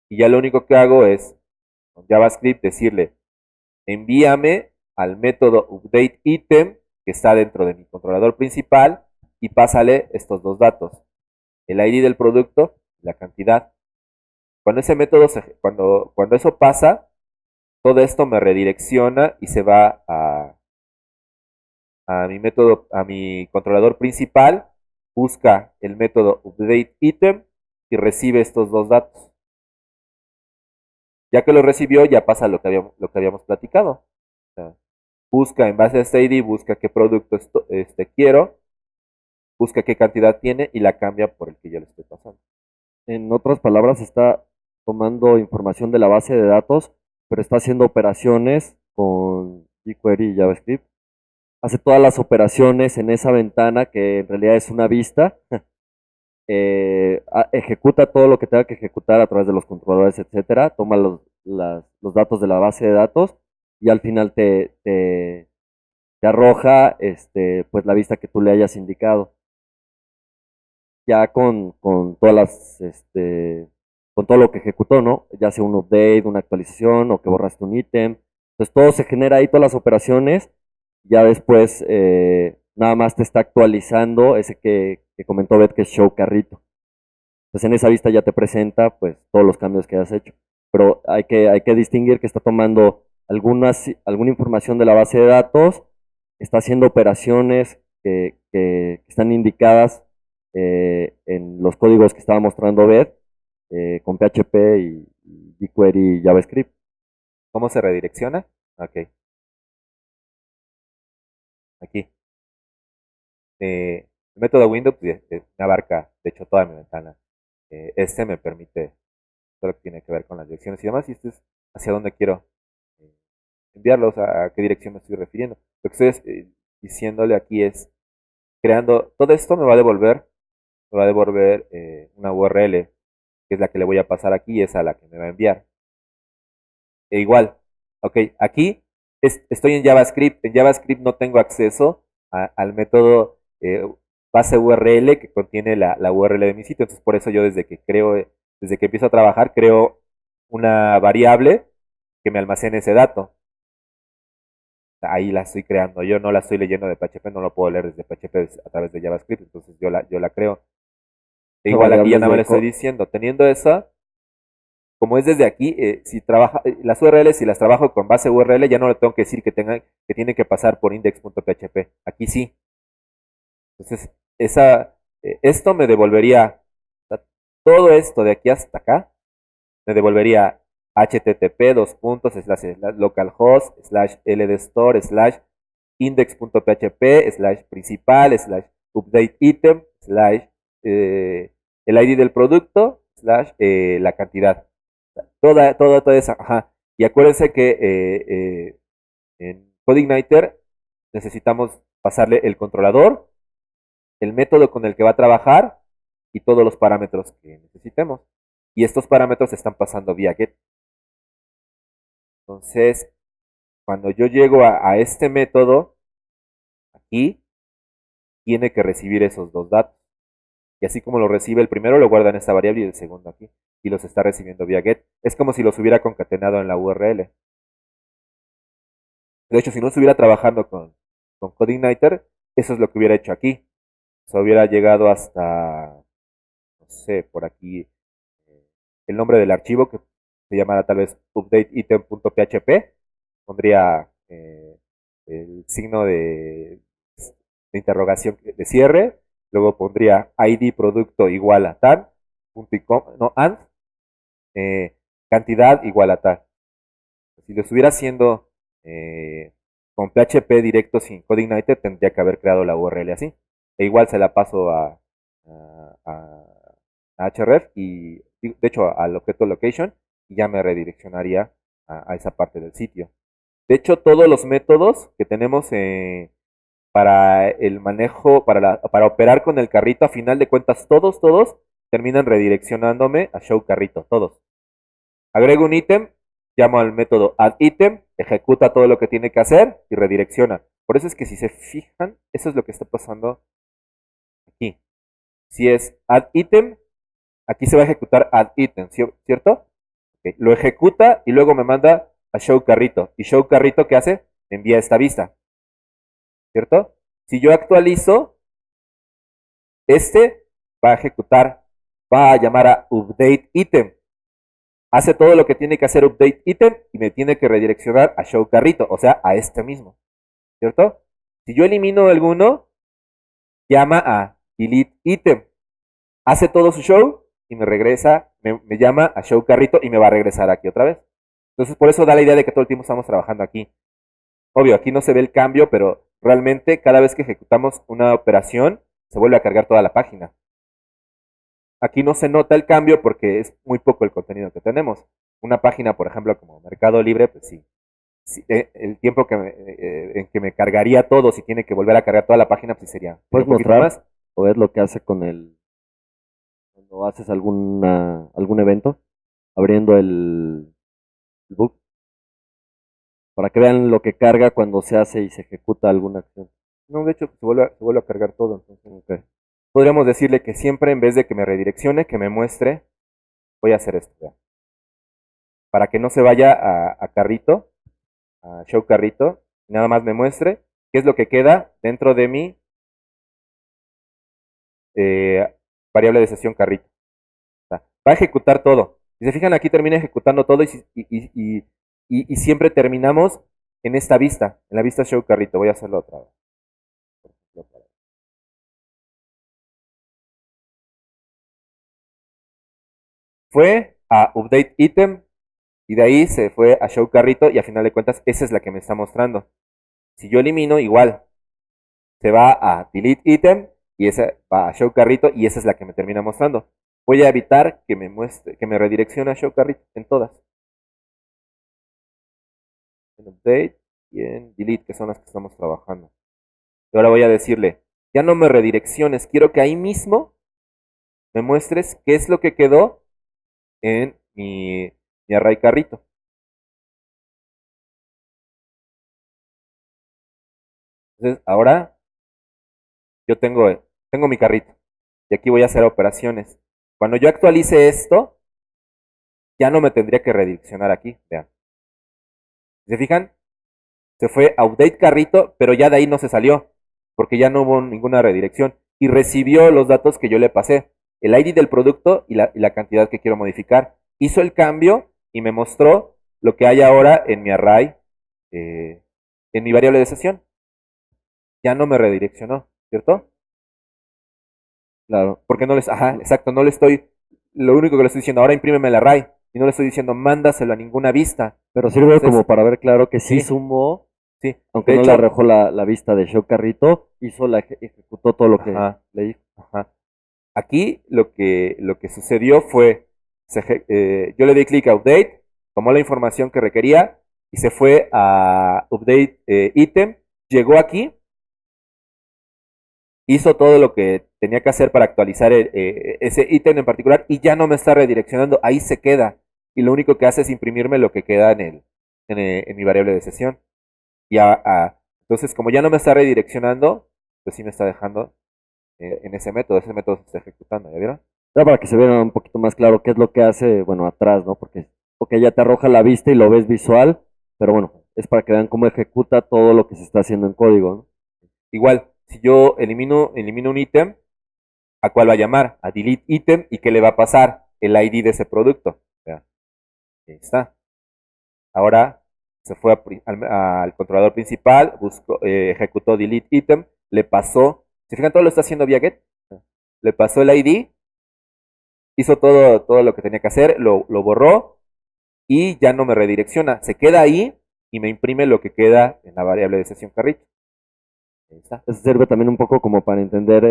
Y ya lo único que hago es, con JavaScript, decirle, envíame al método updateItem que está dentro de mi controlador principal y pásale estos dos datos, el ID del producto y la cantidad. Cuando ese método cuando eso pasa, todo esto me redirecciona y se va a mi controlador principal, busca el método updateItem y recibe estos dos datos. Ya que lo recibió, ya pasa lo que habíamos platicado. O sea, busca en base a este ID, busca qué producto quiero, busca qué cantidad tiene y la cambia por el que yo le estoy pasando.
En otras palabras, está tomando información de la base de datos, pero está haciendo operaciones con jQuery y JavaScript. Hace todas las operaciones en esa ventana que en realidad es una vista. Ejecuta todo lo que tenga que ejecutar a través de los controladores, etcétera. Toma los datos de la base de datos y al final te arroja pues la vista que tú le hayas indicado. Ya con todas con todo lo que ejecutó, ¿no? Ya sea un update, una actualización o que borraste un ítem. Entonces todo se genera ahí, todas las operaciones. Ya después nada más te está actualizando ese que comentó Beth, que es show carrito. Entonces en esa vista ya te presenta pues todos los cambios que has hecho. Pero hay que distinguir que está tomando alguna información de la base de datos, está haciendo operaciones que están indicadas en los códigos que estaba mostrando Beth con PHP y jQuery y JavaScript.
¿Cómo se redirecciona? Ok. Aquí. El método window pues, me abarca, de hecho, toda mi ventana. Este me permite todo lo que tiene que ver con las direcciones y demás, y este es hacia dónde quiero eh, enviarlos, a qué dirección me estoy refiriendo. Lo que estoy diciéndole aquí es, creando, todo esto me va a devolver una URL, que es la que le voy a pasar aquí, y es a la que me va a enviar. E igual, ok, aquí estoy en JavaScript no tengo acceso al método base URL que contiene la URL de mi sitio, entonces por eso yo desde que empiezo a trabajar, creo una variable que me almacene ese dato. Ahí la estoy creando, yo no la estoy leyendo de PHP, no lo puedo leer desde PHP a través de JavaScript, entonces yo la creo. E
Esa
igual aquí ya
variable es
nada más
de
le estoy diciendo, teniendo esa, como es desde aquí, si trabaja, las URLs, si las trabajo con base URL, ya no le tengo que decir que tienen que pasar por index.php. Aquí sí. Entonces, esto me devolvería, o sea, todo esto de aquí hasta acá, me devolvería http localhost /ldstore index.php principal update item el ID del producto la cantidad. Toda esa. Ajá. Y acuérdense que en CodeIgniter necesitamos pasarle el controlador, el método con el que va a trabajar y todos los parámetros que necesitemos. Y estos parámetros se están pasando vía get. Entonces, cuando yo llego a este método, aquí tiene que recibir esos dos datos. Y así como lo recibe el primero, lo guarda en esta variable y el segundo aquí. Y los está recibiendo vía get. Es como si los hubiera concatenado en la URL. De hecho, si no estuviera trabajando con CodeIgniter, eso es lo que hubiera hecho aquí. O sea, hubiera llegado hasta, no sé, por aquí, el nombre del archivo, que se llamara tal vez updateitem.php. Pondría el signo de interrogación de cierre. Luego pondría ID producto igual a tal, punto y no, and, cantidad igual a tal. Si lo estuviera haciendo con PHP directo sin CodeIgniter, tendría que haber creado la URL así. E igual se la paso a href y, de hecho, al objeto location y ya me redireccionaría a esa parte del sitio. De hecho, todos los métodos que tenemos para el manejo, para operar con el carrito, a final de cuentas, todos terminan redireccionándome a show carrito, todos. Agrego un ítem, llamo al método addItem, ejecuta todo lo que tiene que hacer y redirecciona. Por eso es que si se fijan, eso es lo que está pasando aquí. Si es addItem, aquí se va a ejecutar addItem, ¿cierto? Okay. Lo ejecuta y luego me manda a show carrito. ¿Y show carrito qué hace? me envía esta vista, ¿cierto? Si yo actualizo, este va a ejecutar, va a llamar a update item. Hace todo lo que tiene que hacer update item y me tiene que redireccionar a show carrito, o sea, a este mismo, ¿cierto? Si yo elimino alguno, llama a delete item, hace todo su show y me regresa, me llama a show carrito y me va a regresar aquí otra vez. Entonces, por eso da la idea de que todo el tiempo estamos trabajando aquí. Obvio, aquí no se ve el cambio, pero realmente cada vez que ejecutamos una operación, se vuelve a cargar toda la página. Aquí no se nota el cambio porque es muy poco el contenido que tenemos. Una página, por ejemplo, como Mercado Libre, pues sí. El tiempo en que me cargaría todo, si tiene que volver a cargar toda la página, pues sí sería
¿Puedes
un poquito
mostrar
más.
o ver lo que hace cuando haces algún evento, abriendo el book, para que vean lo que carga cuando se hace y se ejecuta alguna acción?
No, de hecho, pues, se vuelve a cargar todo. Entonces, okay. Podríamos decirle que siempre en vez de que me redireccione, que me muestre, voy a hacer esto. ¿Ya? Para que no se vaya a carrito, a show carrito, nada más me muestre qué es lo que queda dentro de mi variable de sesión carrito. O sea, va a ejecutar todo. Si se fijan, aquí termina ejecutando todo y siempre terminamos en esta vista, en la vista show carrito. Voy a hacerlo otra vez. Fue a update item y de ahí se fue a show carrito y a final de cuentas esa es la que me está mostrando. Si yo elimino, igual, se va a delete item y esa va a show carrito y esa es la que me termina mostrando. Voy a evitar que me muestre, que me redireccione a show carrito en todas. En update y en delete, que son las que estamos trabajando. Y ahora voy a decirle, ya no me redirecciones, quiero que ahí mismo me muestres qué es lo que quedó en mi array carrito. Entonces, ahora yo tengo mi carrito y aquí voy a hacer operaciones. Cuando yo actualice esto, ya no me tendría que redireccionar aquí. Vean. ¿Se fijan? Se fue a update carrito, pero ya de ahí no se salió, porque ya no hubo ninguna redirección. Y recibió los datos que yo le pasé, el ID del producto y la cantidad que quiero modificar. Hizo el cambio y me mostró lo que hay ahora en mi array, en mi variable de sesión. Ya no me redireccionó, ¿cierto?
Claro.
Porque no les, ajá, exacto, no le estoy, lo único que le estoy diciendo, ahora imprímeme el array, y no le estoy diciendo, mándaselo a ninguna vista.
Pero sirve
Entonces,
como para ver claro que sí
sí,
sumó,
sí.
aunque
De
no le
hecho,
arrojó la vista de show carrito, ejecutó todo lo que
ajá,
le dijo.
ajá. Aquí lo que sucedió fue, yo le di clic a update, tomó la información que requería y se fue a update item, llegó aquí, hizo todo lo que tenía que hacer para actualizar ese ítem en particular y ya no me está redireccionando, ahí se queda. Y lo único que hace es imprimirme lo que queda en mi variable de sesión. Entonces, como ya no me está redireccionando, pues sí me está dejando en ese método se está ejecutando, ¿ya vieron?
Ya para que se vea un poquito más claro qué es lo que hace, bueno, atrás, ¿no? Porque ya te arroja la vista y lo ves visual, pero bueno, es para que vean cómo ejecuta todo lo que se está haciendo en código, ¿no?
Igual, si yo elimino un ítem, ¿a cuál va a llamar? A delete ítem y ¿qué le va a pasar? El ID de ese producto. Ya, ahí está. Ahora se fue al controlador principal, ejecutó delete item, le pasó, ¿se fijan? Todo lo está haciendo vía get. Le pasó el ID, hizo todo lo que tenía que hacer, lo borró y ya no me redirecciona. Se queda ahí y me imprime lo que queda en la variable de sesión carrito. Ahí está.
Eso sirve también un poco como para entender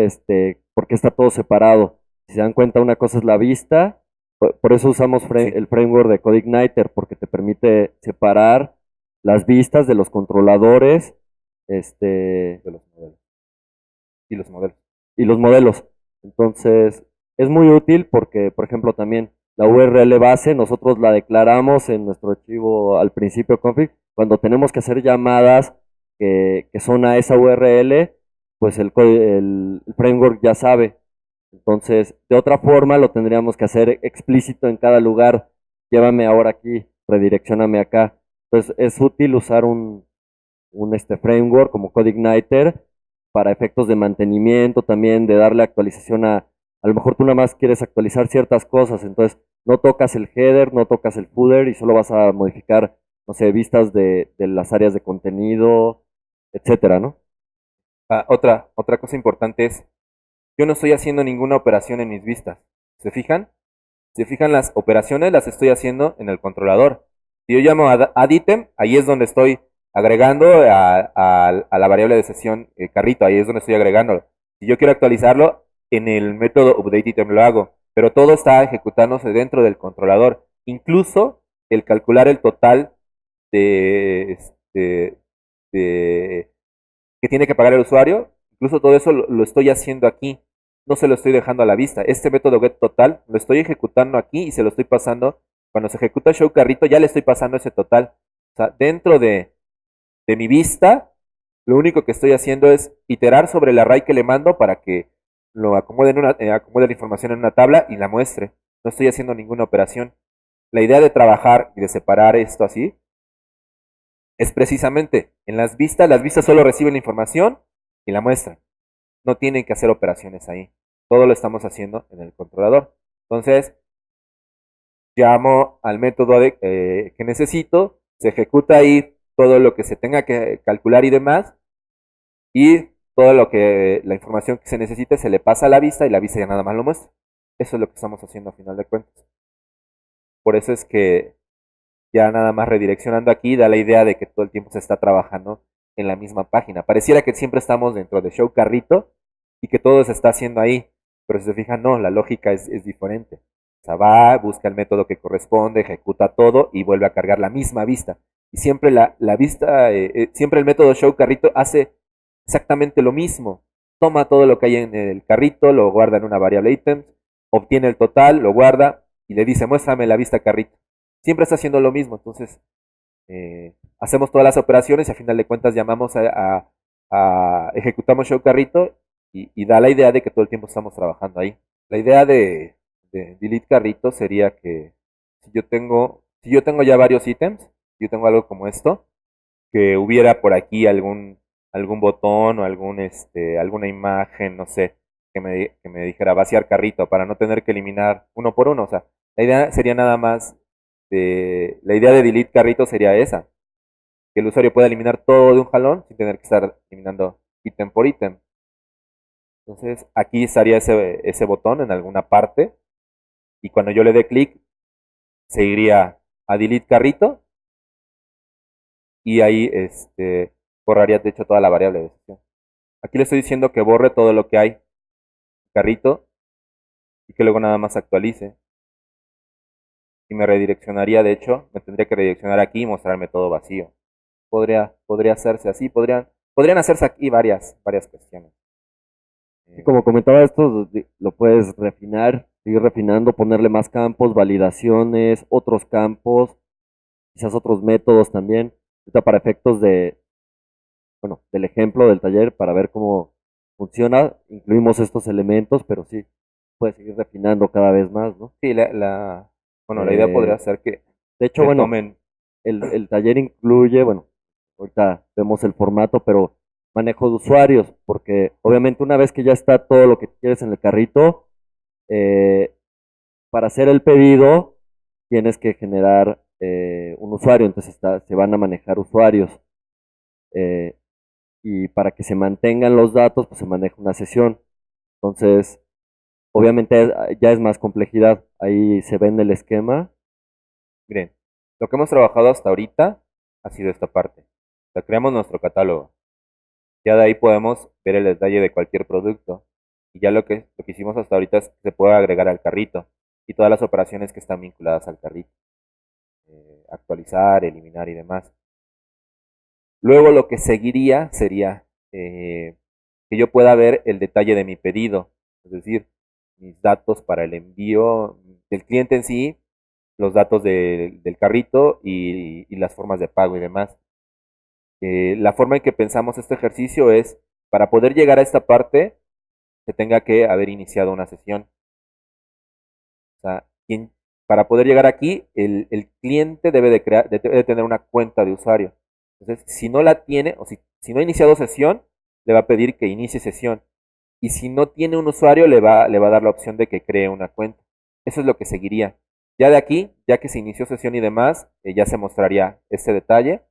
por qué está todo separado. Si se dan cuenta, una cosa es la vista, por eso usamos
Sí,
el framework de CodeIgniter, porque te permite separar las vistas de los controladores, este,
de los modelos. Y los modelos.
y los modelos. Entonces, es muy útil porque, por ejemplo, también la URL base nosotros la declaramos en nuestro archivo al principio config. Cuando tenemos que hacer llamadas que son a esa URL, pues el framework ya sabe. Entonces, de otra forma lo tendríamos que hacer explícito en cada lugar. Llévame ahora aquí, redireccioname acá. Entonces, es útil usar un framework como CodeIgniter para efectos de mantenimiento también, de darle actualización a lo mejor tú nada más quieres actualizar ciertas cosas, entonces no tocas el header, no tocas el footer y solo vas a modificar, no sé, vistas de las áreas de contenido, etcétera, ¿no?
Otra cosa importante es, yo no estoy haciendo ninguna operación en mis vistas. ¿Se fijan? Si se fijan, las operaciones las estoy haciendo en el controlador. Si yo llamo a add item, ahí es donde estoy agregando a la variable de sesión carrito, ahí es donde estoy agregando. Si yo quiero actualizarlo, en el método update item lo hago, pero todo está ejecutándose dentro del controlador. Incluso el calcular el total de, de que tiene que pagar el usuario, incluso todo eso lo estoy haciendo aquí, no se lo estoy dejando a la vista. Este método getTotal lo estoy ejecutando aquí y se lo estoy pasando. Cuando se ejecuta show carrito, ya le estoy pasando ese total. O sea, dentro de mi vista, lo único que estoy haciendo es iterar sobre el array que le mando para que lo acomode, acomode la información en una tabla y la muestre. No estoy haciendo ninguna operación. La idea de trabajar y de separar esto así es precisamente en las vistas solo reciben la información y la muestran. No tienen que hacer operaciones ahí. Todo lo estamos haciendo en el controlador. Entonces, llamo al método que necesito, se ejecuta ahí todo lo que se tenga que calcular y demás, y todo lo que la información que se necesite se le pasa a la vista y la vista ya nada más lo muestra. Eso es lo que estamos haciendo a final de cuentas. Por eso es que ya nada más redireccionando aquí da la idea de que todo el tiempo se está trabajando en la misma página. Pareciera que siempre estamos dentro de Show Carrito y que todo se está haciendo ahí, pero si se fijan, no, la lógica es diferente. O sea, va, busca el método que corresponde, ejecuta todo y vuelve a cargar la misma vista. Y siempre la vista, siempre el método Show Carrito hace exactamente lo mismo. Toma todo lo que hay en el carrito, lo guarda en una variable items, obtiene el total, lo guarda y le dice, muéstrame la vista carrito. Siempre está haciendo lo mismo, entonces hacemos todas las operaciones y a final de cuentas llamamos ejecutamos show carrito y da la idea de que todo el tiempo estamos trabajando ahí. La idea de delete carrito sería que si yo tengo ya varios ítems, yo tengo algo como esto, que hubiera por aquí algún botón o alguna imagen, no sé, que me dijera vaciar carrito para no tener que eliminar uno por uno. O sea, la idea sería nada más la idea de delete carrito sería esa, que el usuario pueda eliminar todo de un jalón sin tener que estar eliminando ítem por ítem. Entonces, aquí estaría ese botón en alguna parte y cuando yo le dé clic, se iría a delete carrito y ahí borraría de hecho toda la variable de sesión. Aquí le estoy diciendo que borre todo lo que hay en carrito y que luego nada más actualice. Y me redireccionaría, de hecho, me tendría que redireccionar aquí y mostrarme todo vacío. Podría hacerse así, podrían hacerse aquí varias cuestiones.
Y
Eh,
como comentaba esto, lo puedes refinar, seguir refinando, ponerle más campos, validaciones, otros campos, quizás otros métodos también. Ahorita para efectos bueno, del ejemplo del taller, para ver cómo funciona, incluimos estos elementos, pero sí, puedes seguir refinando cada vez más, ¿no?
sí, bueno, la idea podría
Eh,
ser que
de hecho, bueno,
retomen.
el taller incluye, bueno, ahorita vemos el formato, pero manejo de usuarios, porque obviamente una vez que ya está todo lo que quieres en el carrito, eh, para hacer el pedido tienes que generar un usuario, entonces se van a manejar usuarios. eh, y para que se mantengan los datos, pues se maneja una sesión. Entonces, obviamente ya es más complejidad. Ahí se ve en el esquema.
Miren, lo que hemos trabajado hasta ahorita ha sido esta parte. O sea, creamos nuestro catálogo. Ya de ahí podemos ver el detalle de cualquier producto. Y ya lo que hicimos hasta ahorita es que se puede agregar al carrito y todas las operaciones que están vinculadas al carrito. Actualizar, eliminar y demás. Luego lo que seguiría sería que yo pueda ver el detalle de mi pedido, es decir, mis datos para el envío del cliente en sí, los datos del carrito y las formas de pago y demás. La forma en que pensamos este ejercicio es, para poder llegar a esta parte, se tenga que haber iniciado una sesión. O sea, para poder llegar aquí, el cliente debe de tener una cuenta de usuario. Entonces, si no la tiene, o si no ha iniciado sesión, le va a pedir que inicie sesión. Y si no tiene un usuario, le va a dar la opción de que cree una cuenta. Eso es lo que seguiría. Ya de aquí, ya que se inició sesión y demás, ya se mostraría este detalle.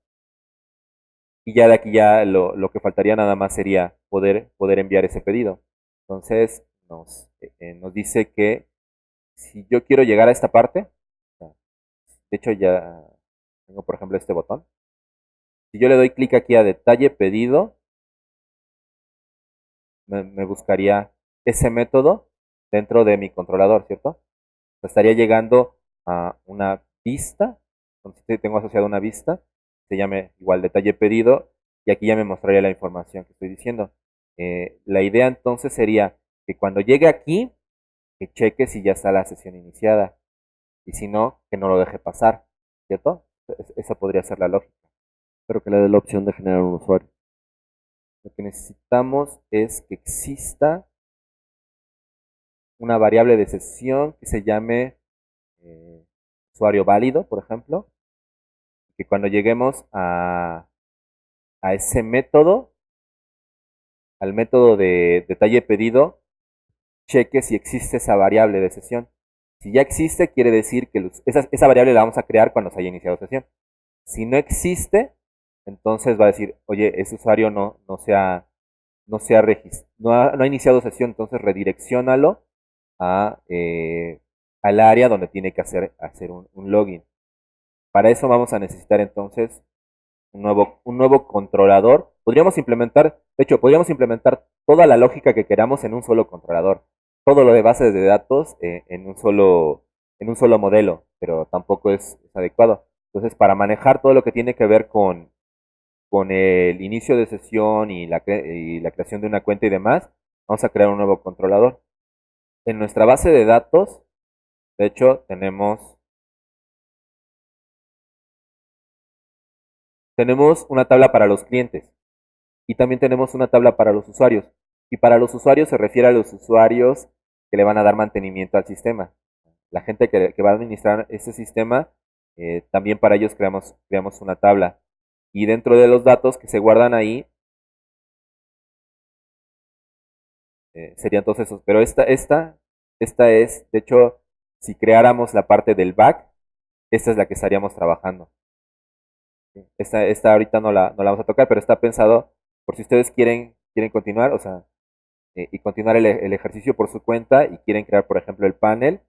Y ya de aquí ya lo que faltaría nada más sería poder enviar ese pedido. Entonces nos dice que si yo quiero llegar a esta parte, de hecho ya tengo por ejemplo este botón. Si yo le doy clic aquí a detalle pedido, me buscaría ese método dentro de mi controlador, ¿cierto? Estaría llegando a una vista, entonces tengo asociado una vista, se llame igual detalle pedido, y aquí ya me mostraría la información que estoy diciendo. La idea entonces sería que cuando llegue aquí, que cheque si ya está la sesión iniciada, y si no, que no lo deje pasar, ¿cierto? Esa podría ser la lógica.
Pero que le dé la opción de generar un usuario.
Lo que necesitamos es que exista una variable de sesión que se llame eh, usuario válido, por ejemplo, que cuando lleguemos a ese método, al método de detalle pedido, cheque si existe esa variable de sesión. Si ya existe, quiere decir que esa variable la vamos a crear cuando se haya iniciado sesión. Si no existe, entonces va a decir, oye, ese usuario no ha iniciado sesión, entonces redirecciónalo al área donde tiene que hacer un login. Para eso vamos a necesitar entonces un nuevo controlador. Podríamos implementar toda la lógica que queramos en un solo controlador. Todo lo de bases de datos en un solo modelo, pero tampoco es adecuado. Entonces, para manejar todo lo que tiene que ver con el inicio de sesión y la creación de una cuenta y demás, vamos a crear un nuevo controlador. En nuestra base de datos, de hecho, tenemos una tabla para los clientes. Y también tenemos una tabla para los usuarios. Y para los usuarios se refiere a los usuarios que le van a dar mantenimiento al sistema. La gente que va a administrar ese sistema, también para ellos creamos una tabla. Y dentro de los datos que se guardan ahí, serían todos esos. Pero esta es, de hecho, si creáramos la parte del back, esta es la que estaríamos trabajando. Esta ahorita no la vamos a tocar, pero está pensado por si ustedes quieren continuar, o sea, y continuar el ejercicio por su cuenta y quieren crear, por ejemplo, el panel,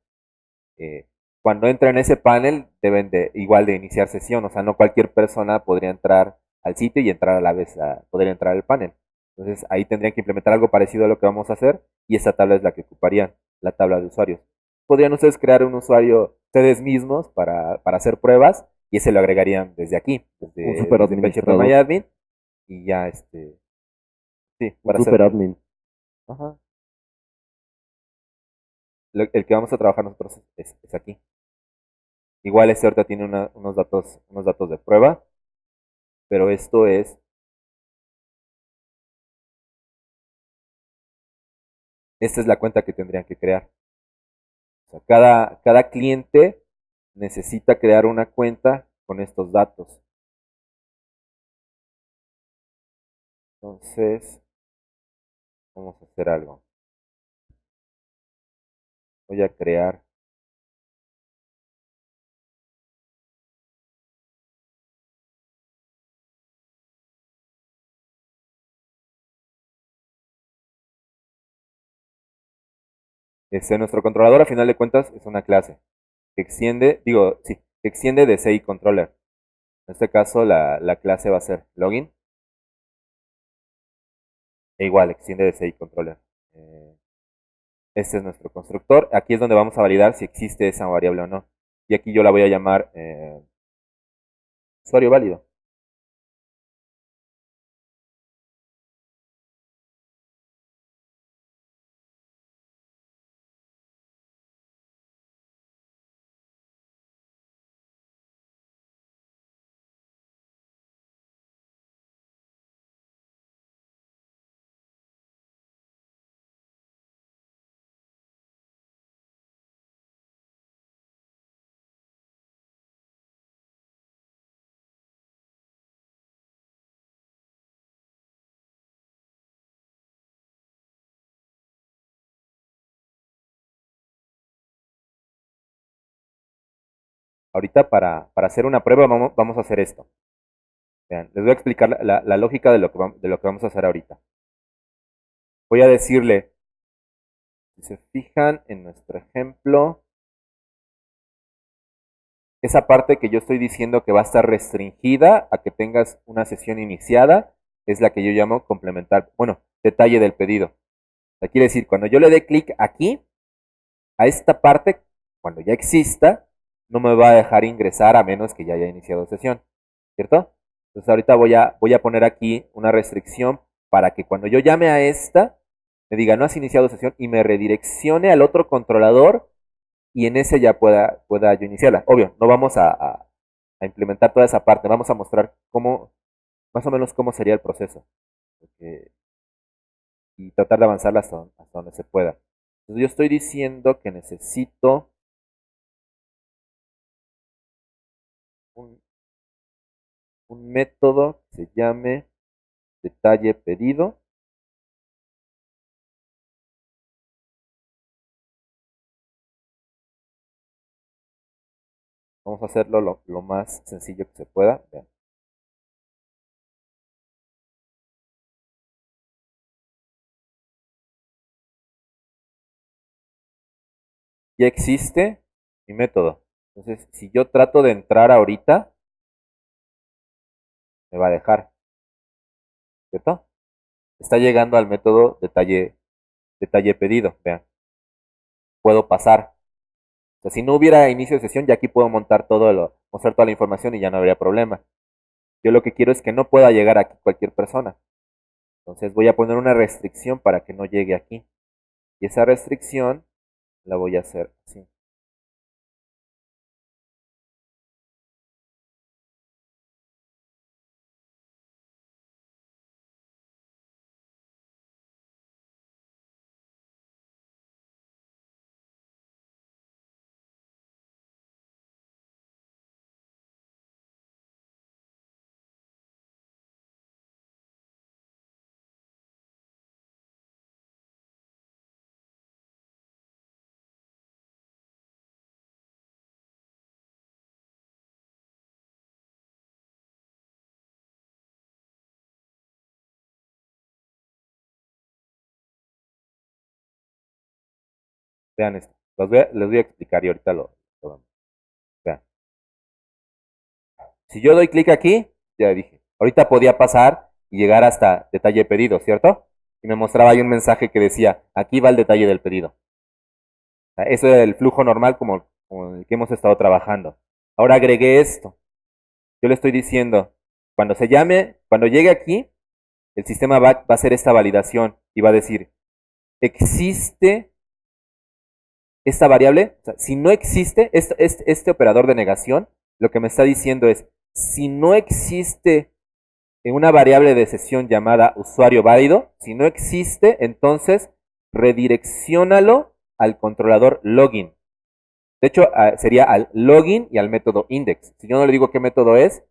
eh, cuando entran en ese panel deben de igual de iniciar sesión, o sea, no cualquier persona podría entrar al sitio y entrar a la vez a poder entrar al panel. Entonces ahí tendrían que implementar algo parecido a lo que vamos a hacer y esta tabla es la que ocuparían, la tabla de usuarios. Podrían ustedes crear un usuario ustedes mismos para hacer pruebas y ese lo agregarían desde aquí,
Un super
desde
administrador.
PHP y ya sí,
Un
para
super
hacer.
admin.
Ajá. El que vamos a trabajar nosotros es aquí. Igual este ahorita tiene unos datos de prueba, pero esta es la cuenta que tendrían que crear. O sea, cada cliente necesita crear una cuenta con estos datos. Entonces, vamos a hacer algo. Voy a crear. Nuestro controlador, a final de cuentas, es una clase que extiende, digo, sí, que extiende de CI controller. En este caso, la clase va a ser login e igual extiende de CI controller. Eh, Este es nuestro constructor. Aquí es donde vamos a validar si existe esa variable o no. Y aquí yo la voy a llamar usuario válido. ahorita para hacer una prueba vamos a hacer esto. Vean, les voy a explicar la lógica de lo que vamos a hacer ahorita. Voy a decirle, si se fijan en nuestro ejemplo, esa parte que yo estoy diciendo que va a estar restringida a que tengas una sesión iniciada es la que yo llamo complementar, bueno, detalle del pedido. O sea, quiere decir, cuando yo le dé clic aquí, a esta parte, cuando ya exista, no me va a dejar ingresar a menos que ya haya iniciado sesión, ¿cierto? Entonces ahorita voy a poner aquí una restricción para que cuando yo llame a esta, me diga no has iniciado sesión y me redireccione al otro controlador y en ese ya pueda yo iniciarla. Obvio, no vamos a implementar toda esa parte, vamos a mostrar cómo, más o menos cómo sería el proceso. Y tratar de avanzarla hasta donde se pueda. Entonces yo estoy diciendo que necesito un, un método que se llame detalle pedido. Vamos a hacerlo lo más sencillo que se pueda. Vean. Ya existe mi método. Entonces, si yo trato de entrar ahorita, me va a dejar, ¿cierto? Está llegando al método detalle pedido. Vean, puedo pasar. O sea, si no hubiera inicio de sesión, ya aquí puedo mostrar toda la información y ya no habría problema. Yo lo que quiero es que no pueda llegar aquí cualquier persona. Entonces voy a poner una restricción para que no llegue aquí. Y esa restricción la voy a hacer así. Vean esto. Les voy a explicar y ahorita lo vemos. Vean. Si yo doy clic aquí, ya dije, ahorita podía pasar y llegar hasta detalle pedido, ¿cierto? Y me mostraba ahí un mensaje que decía, aquí va el detalle del pedido. O sea, eso era el flujo normal como el que hemos estado trabajando. Ahora agregué esto. Yo le estoy diciendo, cuando llegue aquí, el sistema va a hacer esta validación y va a decir, ¿existe esta variable? O sea, si no existe este operador de negación, lo que me está diciendo es, si no existe en una variable de sesión llamada usuario válido, si no existe, entonces redirecciónalo al controlador login. De hecho, sería al login y al método index. Si yo no le digo qué método es,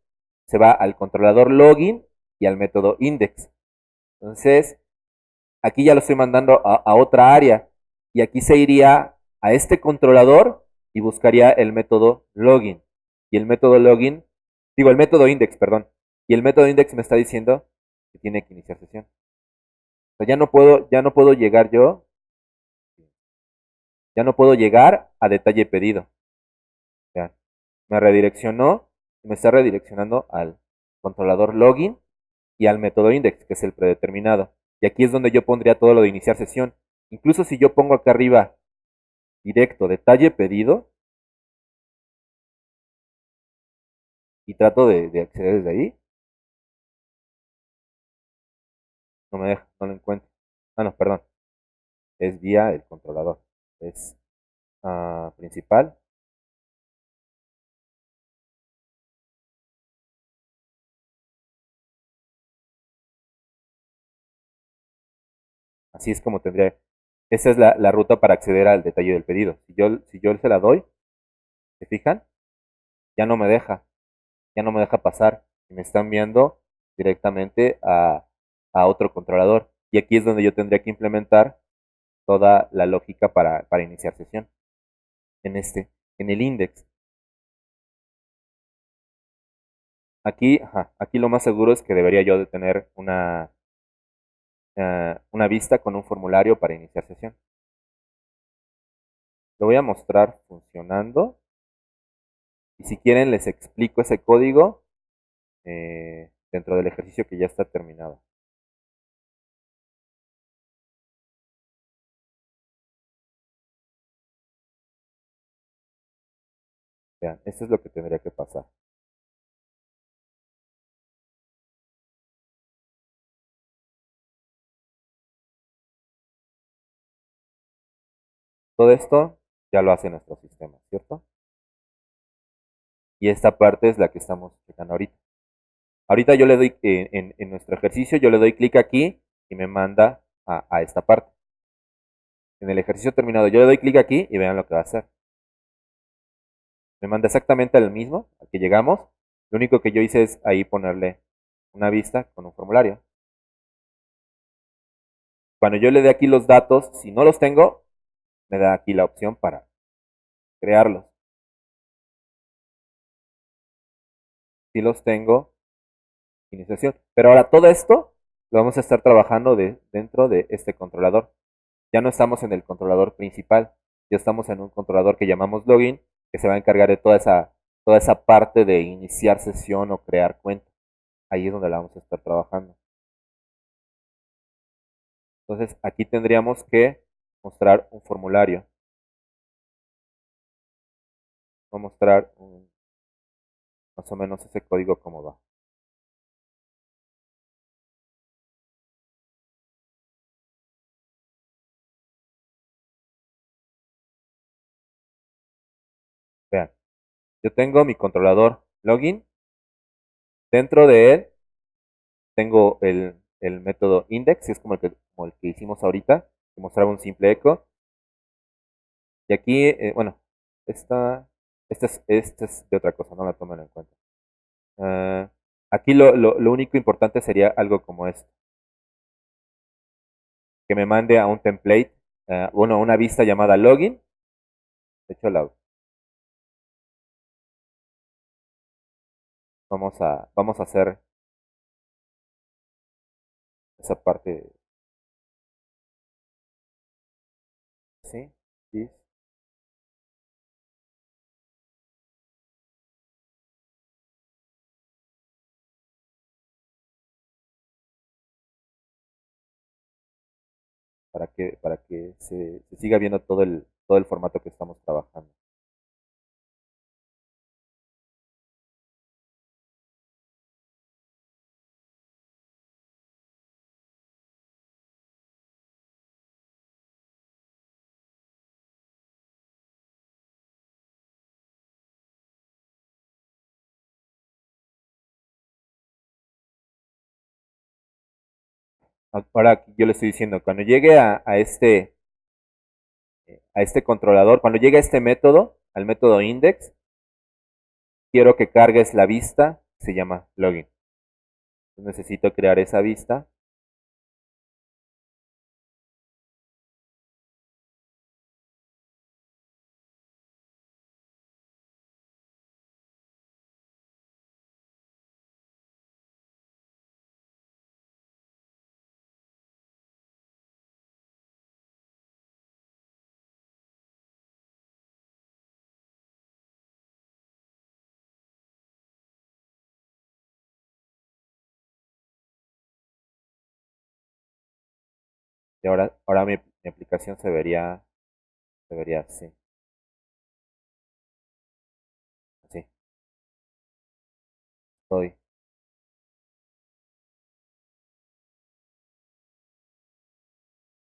se va al controlador login y al método index. Entonces, aquí ya lo estoy mandando a otra área y aquí se iría a este controlador y buscaría el método login. Y el método login, digo el método index, perdón. Y el método index me está diciendo que tiene que iniciar sesión. O sea, ya no puedo llegar yo, ya no puedo llegar a detalle pedido. Vean, me redireccionó, me está redireccionando al controlador login y al método index, que es el predeterminado. Y aquí es donde yo pondría todo lo de iniciar sesión. Incluso si yo pongo acá arriba directo detalle pedido y trato de acceder desde ahí, no me deja, no lo encuentro. Ah, no, perdón. Es vía el controlador. Es principal. Así es como tendría. Esa es la ruta para acceder al detalle del pedido. Si yo se la doy, ¿se fijan? Ya no me deja. Ya no me deja pasar. Y me están enviando directamente a otro controlador. Y aquí es donde yo tendría que implementar toda la lógica para iniciar sesión. En el index. Aquí, ajá, aquí lo más seguro es que debería yo de tener una vista con un formulario para iniciar sesión. Lo voy a mostrar funcionando y si quieren les explico ese código dentro del ejercicio que ya está terminado. Vean, esto es lo que tendría que pasar. Todo esto ya lo hace nuestro sistema, ¿cierto? Y esta parte es la que estamos checando ahorita. Ahorita yo le doy, en nuestro ejercicio, yo le doy clic aquí y me manda a esta parte. En el ejercicio terminado, yo le doy clic aquí y vean lo que va a hacer. Me manda exactamente al mismo, al que llegamos. Lo único que yo hice es ahí ponerle una vista con un formulario. Cuando yo le dé aquí los datos, si no los tengo, me da aquí la opción para crearlos. Si los tengo, iniciación. Pero ahora todo esto lo vamos a estar trabajando dentro de este controlador. Ya no estamos en el controlador principal, ya estamos en un controlador que llamamos login, que se va a encargar de toda esa parte de iniciar sesión o crear cuenta. Ahí es donde la vamos a estar trabajando. Entonces aquí tendríamos que mostrar un formulario. Voy a mostrar más o menos ese código cómo va. Vean, yo tengo mi controlador login. Dentro de él tengo el método index, que es como el que hicimos ahorita, que mostraba un simple eco. Y aquí, bueno, esta es de otra cosa, no la tomen en cuenta. Ah, aquí lo único importante sería algo como esto, que me mande a un template, bueno, a una vista llamada login. De hecho, vamos a hacer esa parte, ¿sí? ¿Sí? Para que se siga viendo todo el formato que estamos trabajando. Ahora aquí yo le estoy diciendo, cuando llegue a este controlador, cuando llegue a este método, al método index, quiero que cargues la vista, se llama login. Necesito crear esa vista. Y ahora mi aplicación se vería así. Así. Estoy,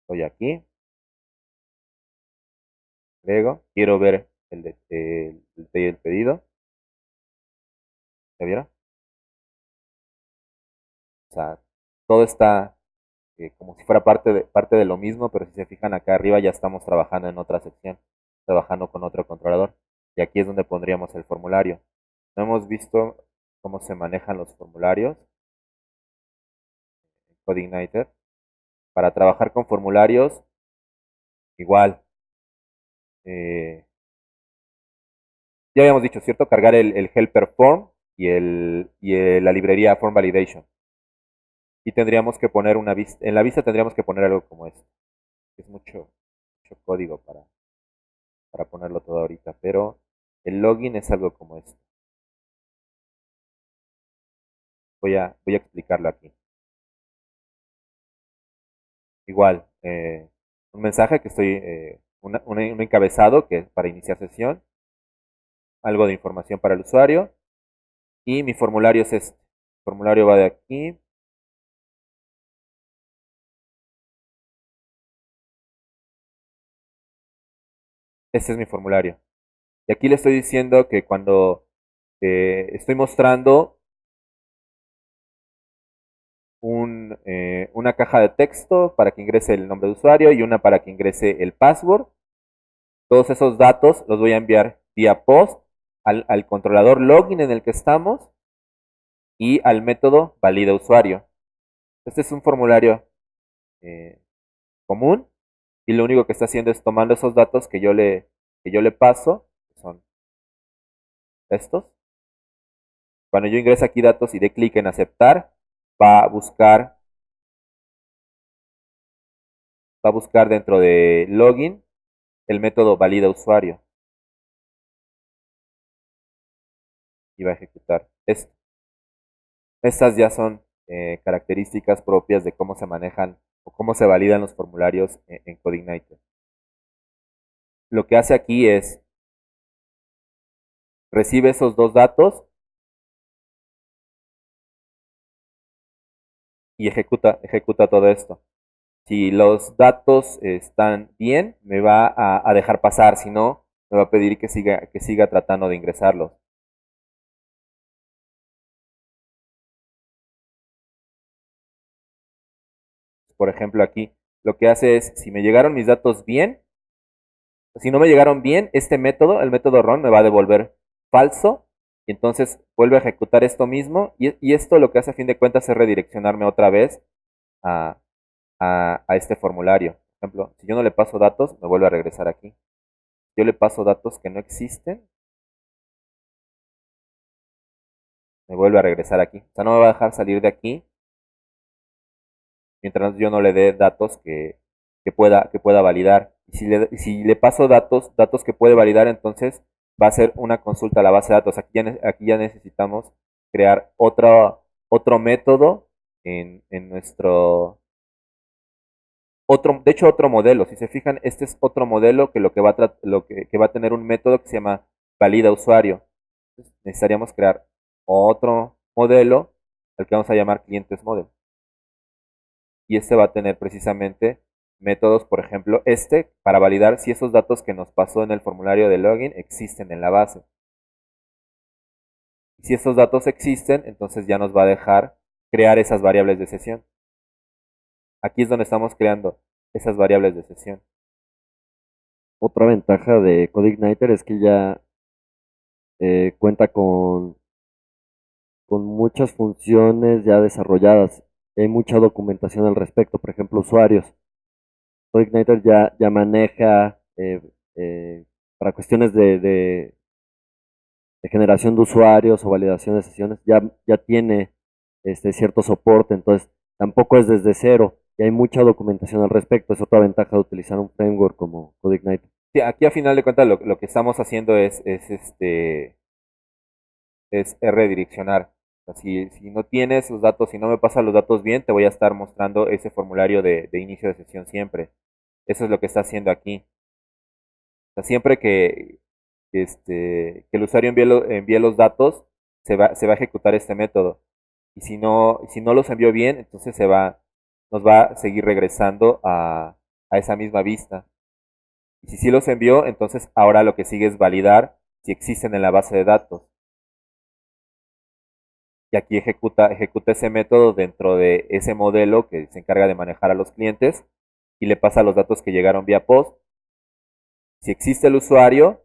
estoy aquí. Luego, quiero ver el pedido. ¿Ya vieron? O sea, todo está como si fuera parte de lo mismo, pero si se fijan acá arriba ya estamos trabajando en otra sección, trabajando con otro controlador. Y aquí es donde pondríamos el formulario. No hemos visto cómo se manejan los formularios en CodeIgniter. Para trabajar con formularios, igual. eh, ya habíamos dicho, ¿cierto? Cargar el helper form. la librería Form Validation. Y tendríamos que poner una vista, en la vista tendríamos que poner algo como esto. Es mucho código para ponerlo todo ahorita, pero el login es algo como esto. Voy a explicarlo aquí. Igual, un mensaje que estoy, un encabezado que es para iniciar sesión, algo de información para el usuario, y mi formulario es este. El formulario va de aquí. Este es mi formulario. Y aquí le estoy diciendo que cuando estoy mostrando una caja de texto para que ingrese el nombre de usuario y una para que ingrese el password. Todos esos datos los voy a enviar vía post al controlador login en el que estamos y al método valida usuario. Este es un formulario eh, común y lo único que está haciendo es tomando esos datos que yo le paso, que son estos. Cuando yo ingreso aquí datos y dé clic en aceptar, va a buscar, va a buscar dentro de login el método valida usuario y va a ejecutar esto. Estas ya son características propias de cómo se manejan o cómo se validan los formularios en CodeIgniter. Lo que hace aquí es recibe esos dos datos y ejecuta todo esto. Si los datos están bien, me va a dejar pasar, si no, me va a pedir que siga tratando de ingresarlos. Por ejemplo, aquí lo que hace es, si me llegaron mis datos bien, si no me llegaron bien, este método, el método run, me va a devolver falso y entonces vuelve a ejecutar esto mismo y esto lo que hace a fin de cuentas es redireccionarme otra vez a, a este formulario. Por ejemplo, si yo no le paso datos, me vuelve a regresar aquí. Yo le paso datos que no existen, me vuelve a regresar aquí. O sea, no me va a dejar salir de aquí mientras yo no le dé datos que pueda validar. Y si le paso datos que puede validar, entonces va a ser una consulta a la base de datos. Aquí ya necesitamos crear otro método en nuestro... de hecho, otro modelo. Si se fijan, este es otro modelo que que va a tener un método que se llama valida usuario. Entonces, necesitaríamos crear otro modelo al que vamos a llamar clientes model. Y este va a tener precisamente métodos, por ejemplo, para validar si esos datos que nos pasó en el formulario de login existen en la base. Y si esos datos existen, entonces ya nos va a dejar crear esas variables de sesión. Aquí es donde estamos creando esas variables de sesión.
Otra ventaja de CodeIgniter es que ya cuenta con muchas funciones ya desarrolladas. Hay mucha documentación al respecto, por ejemplo, usuarios. CodeIgniter ya maneja para cuestiones de generación de usuarios o validación de sesiones, ya tiene cierto soporte, entonces tampoco es desde cero y hay mucha documentación al respecto. Es otra ventaja de utilizar un framework como CodeIgniter.
Sí, aquí a final de cuentas lo que estamos haciendo es redireccionar. O sea, si no tienes los datos, si no me pasas los datos bien, te voy a estar mostrando ese formulario de inicio de sesión siempre. Eso es lo que está haciendo aquí. O sea, siempre que el usuario envíe los datos, se va a ejecutar este método. Y si no los envió bien, entonces nos va a seguir regresando a esa misma vista. Y si sí los envió, entonces ahora lo que sigue es validar si existen en la base de datos. Y aquí ejecuta ese método dentro de ese modelo que se encarga de manejar a los clientes y le pasa los datos que llegaron vía post. Si existe el usuario,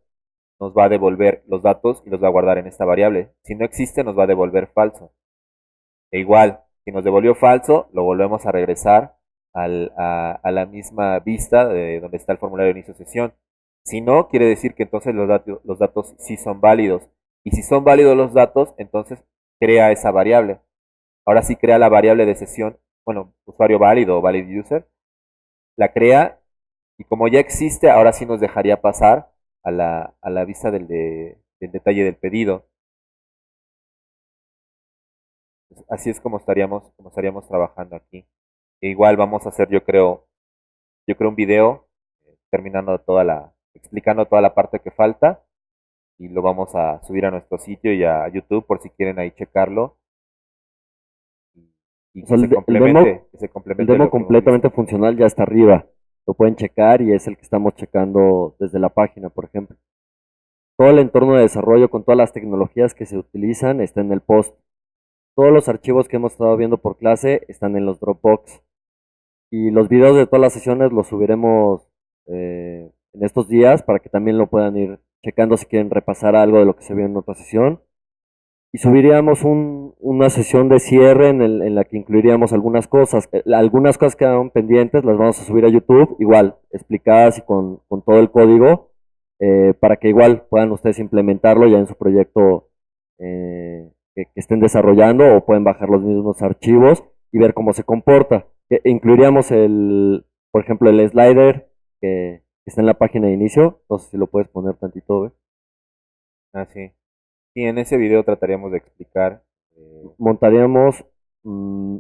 nos va a devolver los datos y los va a guardar en esta variable. Si no existe, nos va a devolver falso. E igual, si nos devolvió falso, lo volvemos a regresar a la misma vista de donde está el formulario de inicio de sesión. Si no, quiere decir que entonces los datos sí son válidos Y si son válidos los datos, entonces crea esa variable. Ahora sí crea la variable de sesión, bueno, usuario válido o valid user, la crea y como ya existe, ahora sí nos dejaría pasar a la vista del detalle del pedido. Pues así es como estaríamos trabajando aquí. E igual vamos a hacer, yo creo un video terminando explicando toda la parte que falta y lo vamos a subir a nuestro sitio y a YouTube por si quieren ahí checarlo y
O sea,
que se
el
complemente
demo
lo que hemos
completamente
visto.
funcional ya está arriba. Lo pueden checar y es el que estamos checando desde la página, por ejemplo. Todo el entorno de desarrollo con todas las tecnologías que se utilizan está en el post. Todos los archivos que hemos estado viendo por clase están en los Dropbox. Y los videos de todas las sesiones los subiremos en estos días para que también lo puedan ir checando si quieren repasar algo de lo que se vio en otra sesión. Y subiríamos una sesión de cierre en la que incluiríamos algunas cosas. Algunas cosas quedaron pendientes, las vamos a subir a YouTube, igual, explicadas y con todo el código, para que igual puedan ustedes implementarlo ya en su proyecto que estén desarrollando o pueden bajar los mismos archivos y ver cómo se comporta. Incluiríamos por ejemplo, el slider que está en la página de inicio. No sé si lo puedes poner tantito, ¿ves?
Ah, sí. Sí, en ese video trataríamos de explicar,
Montaríamos mm,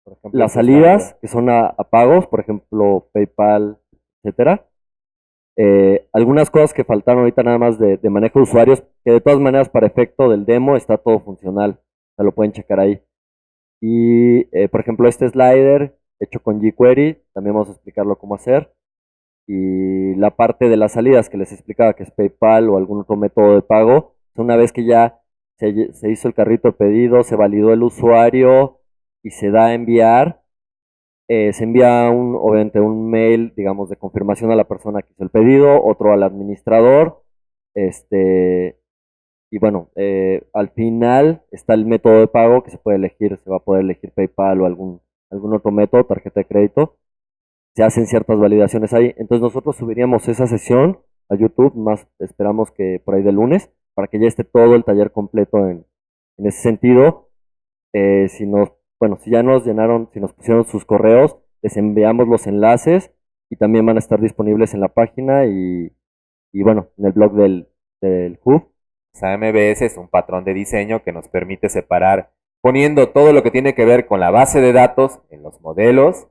por ejemplo,
las
este slider.
salidas, que son a pagos, por ejemplo, PayPal, etcétera. Algunas cosas que faltaron ahorita nada más de manejo de usuarios, que de todas maneras para efecto del demo está todo funcional, o sea, lo pueden checar ahí. Y, por ejemplo, este slider hecho con jQuery, también vamos a explicarlo cómo hacer. Y la parte de las salidas que les explicaba, que es PayPal o algún otro método de pago, una vez que ya se hizo el carrito de pedido, se validó el usuario y se da a enviar, se envía obviamente un mail, digamos, de confirmación a la persona que hizo el pedido, otro al administrador, este, y bueno, al final está el método de pago que se puede elegir, se va a poder elegir PayPal o algún otro método, tarjeta de crédito. Se hacen ciertas validaciones ahí. Entonces nosotros subiríamos esa sesión a YouTube, más esperamos que por ahí del lunes, para que ya esté todo el taller completo en ese sentido. Si nos, bueno, si ya nos llenaron, si nos pusieron sus correos, les enviamos los enlaces y también van a estar disponibles en la página y bueno, en el blog del Hub.
O sea, MBS es un patrón de diseño que nos permite separar, poniendo todo lo que tiene que ver con la base de datos en los modelos,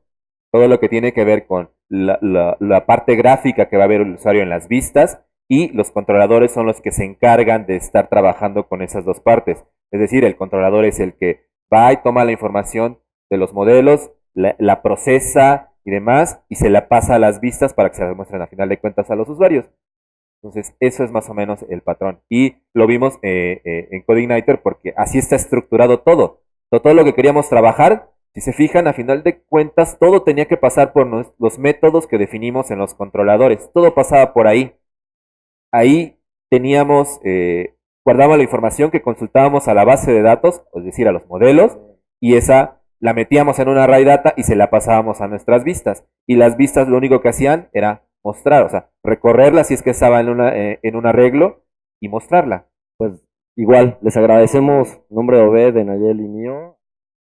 todo lo que tiene que ver con la parte gráfica que va a ver el usuario en las vistas, y los controladores son los que se encargan de estar trabajando con esas dos partes. Es decir, el controlador es el que va y toma la información de los modelos, la procesa y demás, y se la pasa a las vistas para que se las muestren a final de cuentas a los usuarios. Entonces, eso es más o menos el patrón. Y lo vimos en CodeIgniter porque así está estructurado todo. Todo lo que queríamos trabajar, si se fijan, a final de cuentas, todo tenía que pasar por los métodos que definimos en los controladores. Todo pasaba por ahí. Ahí teníamos, guardábamos la información que consultábamos a la base de datos, es decir, a los modelos, y esa la metíamos en una array data y se la pasábamos a nuestras vistas. Y las vistas lo único que hacían era mostrar, o sea, recorrerla si es que estaba en un arreglo y mostrarla.
Pues igual, les agradecemos en nombre de Obed, de Nayel y mío.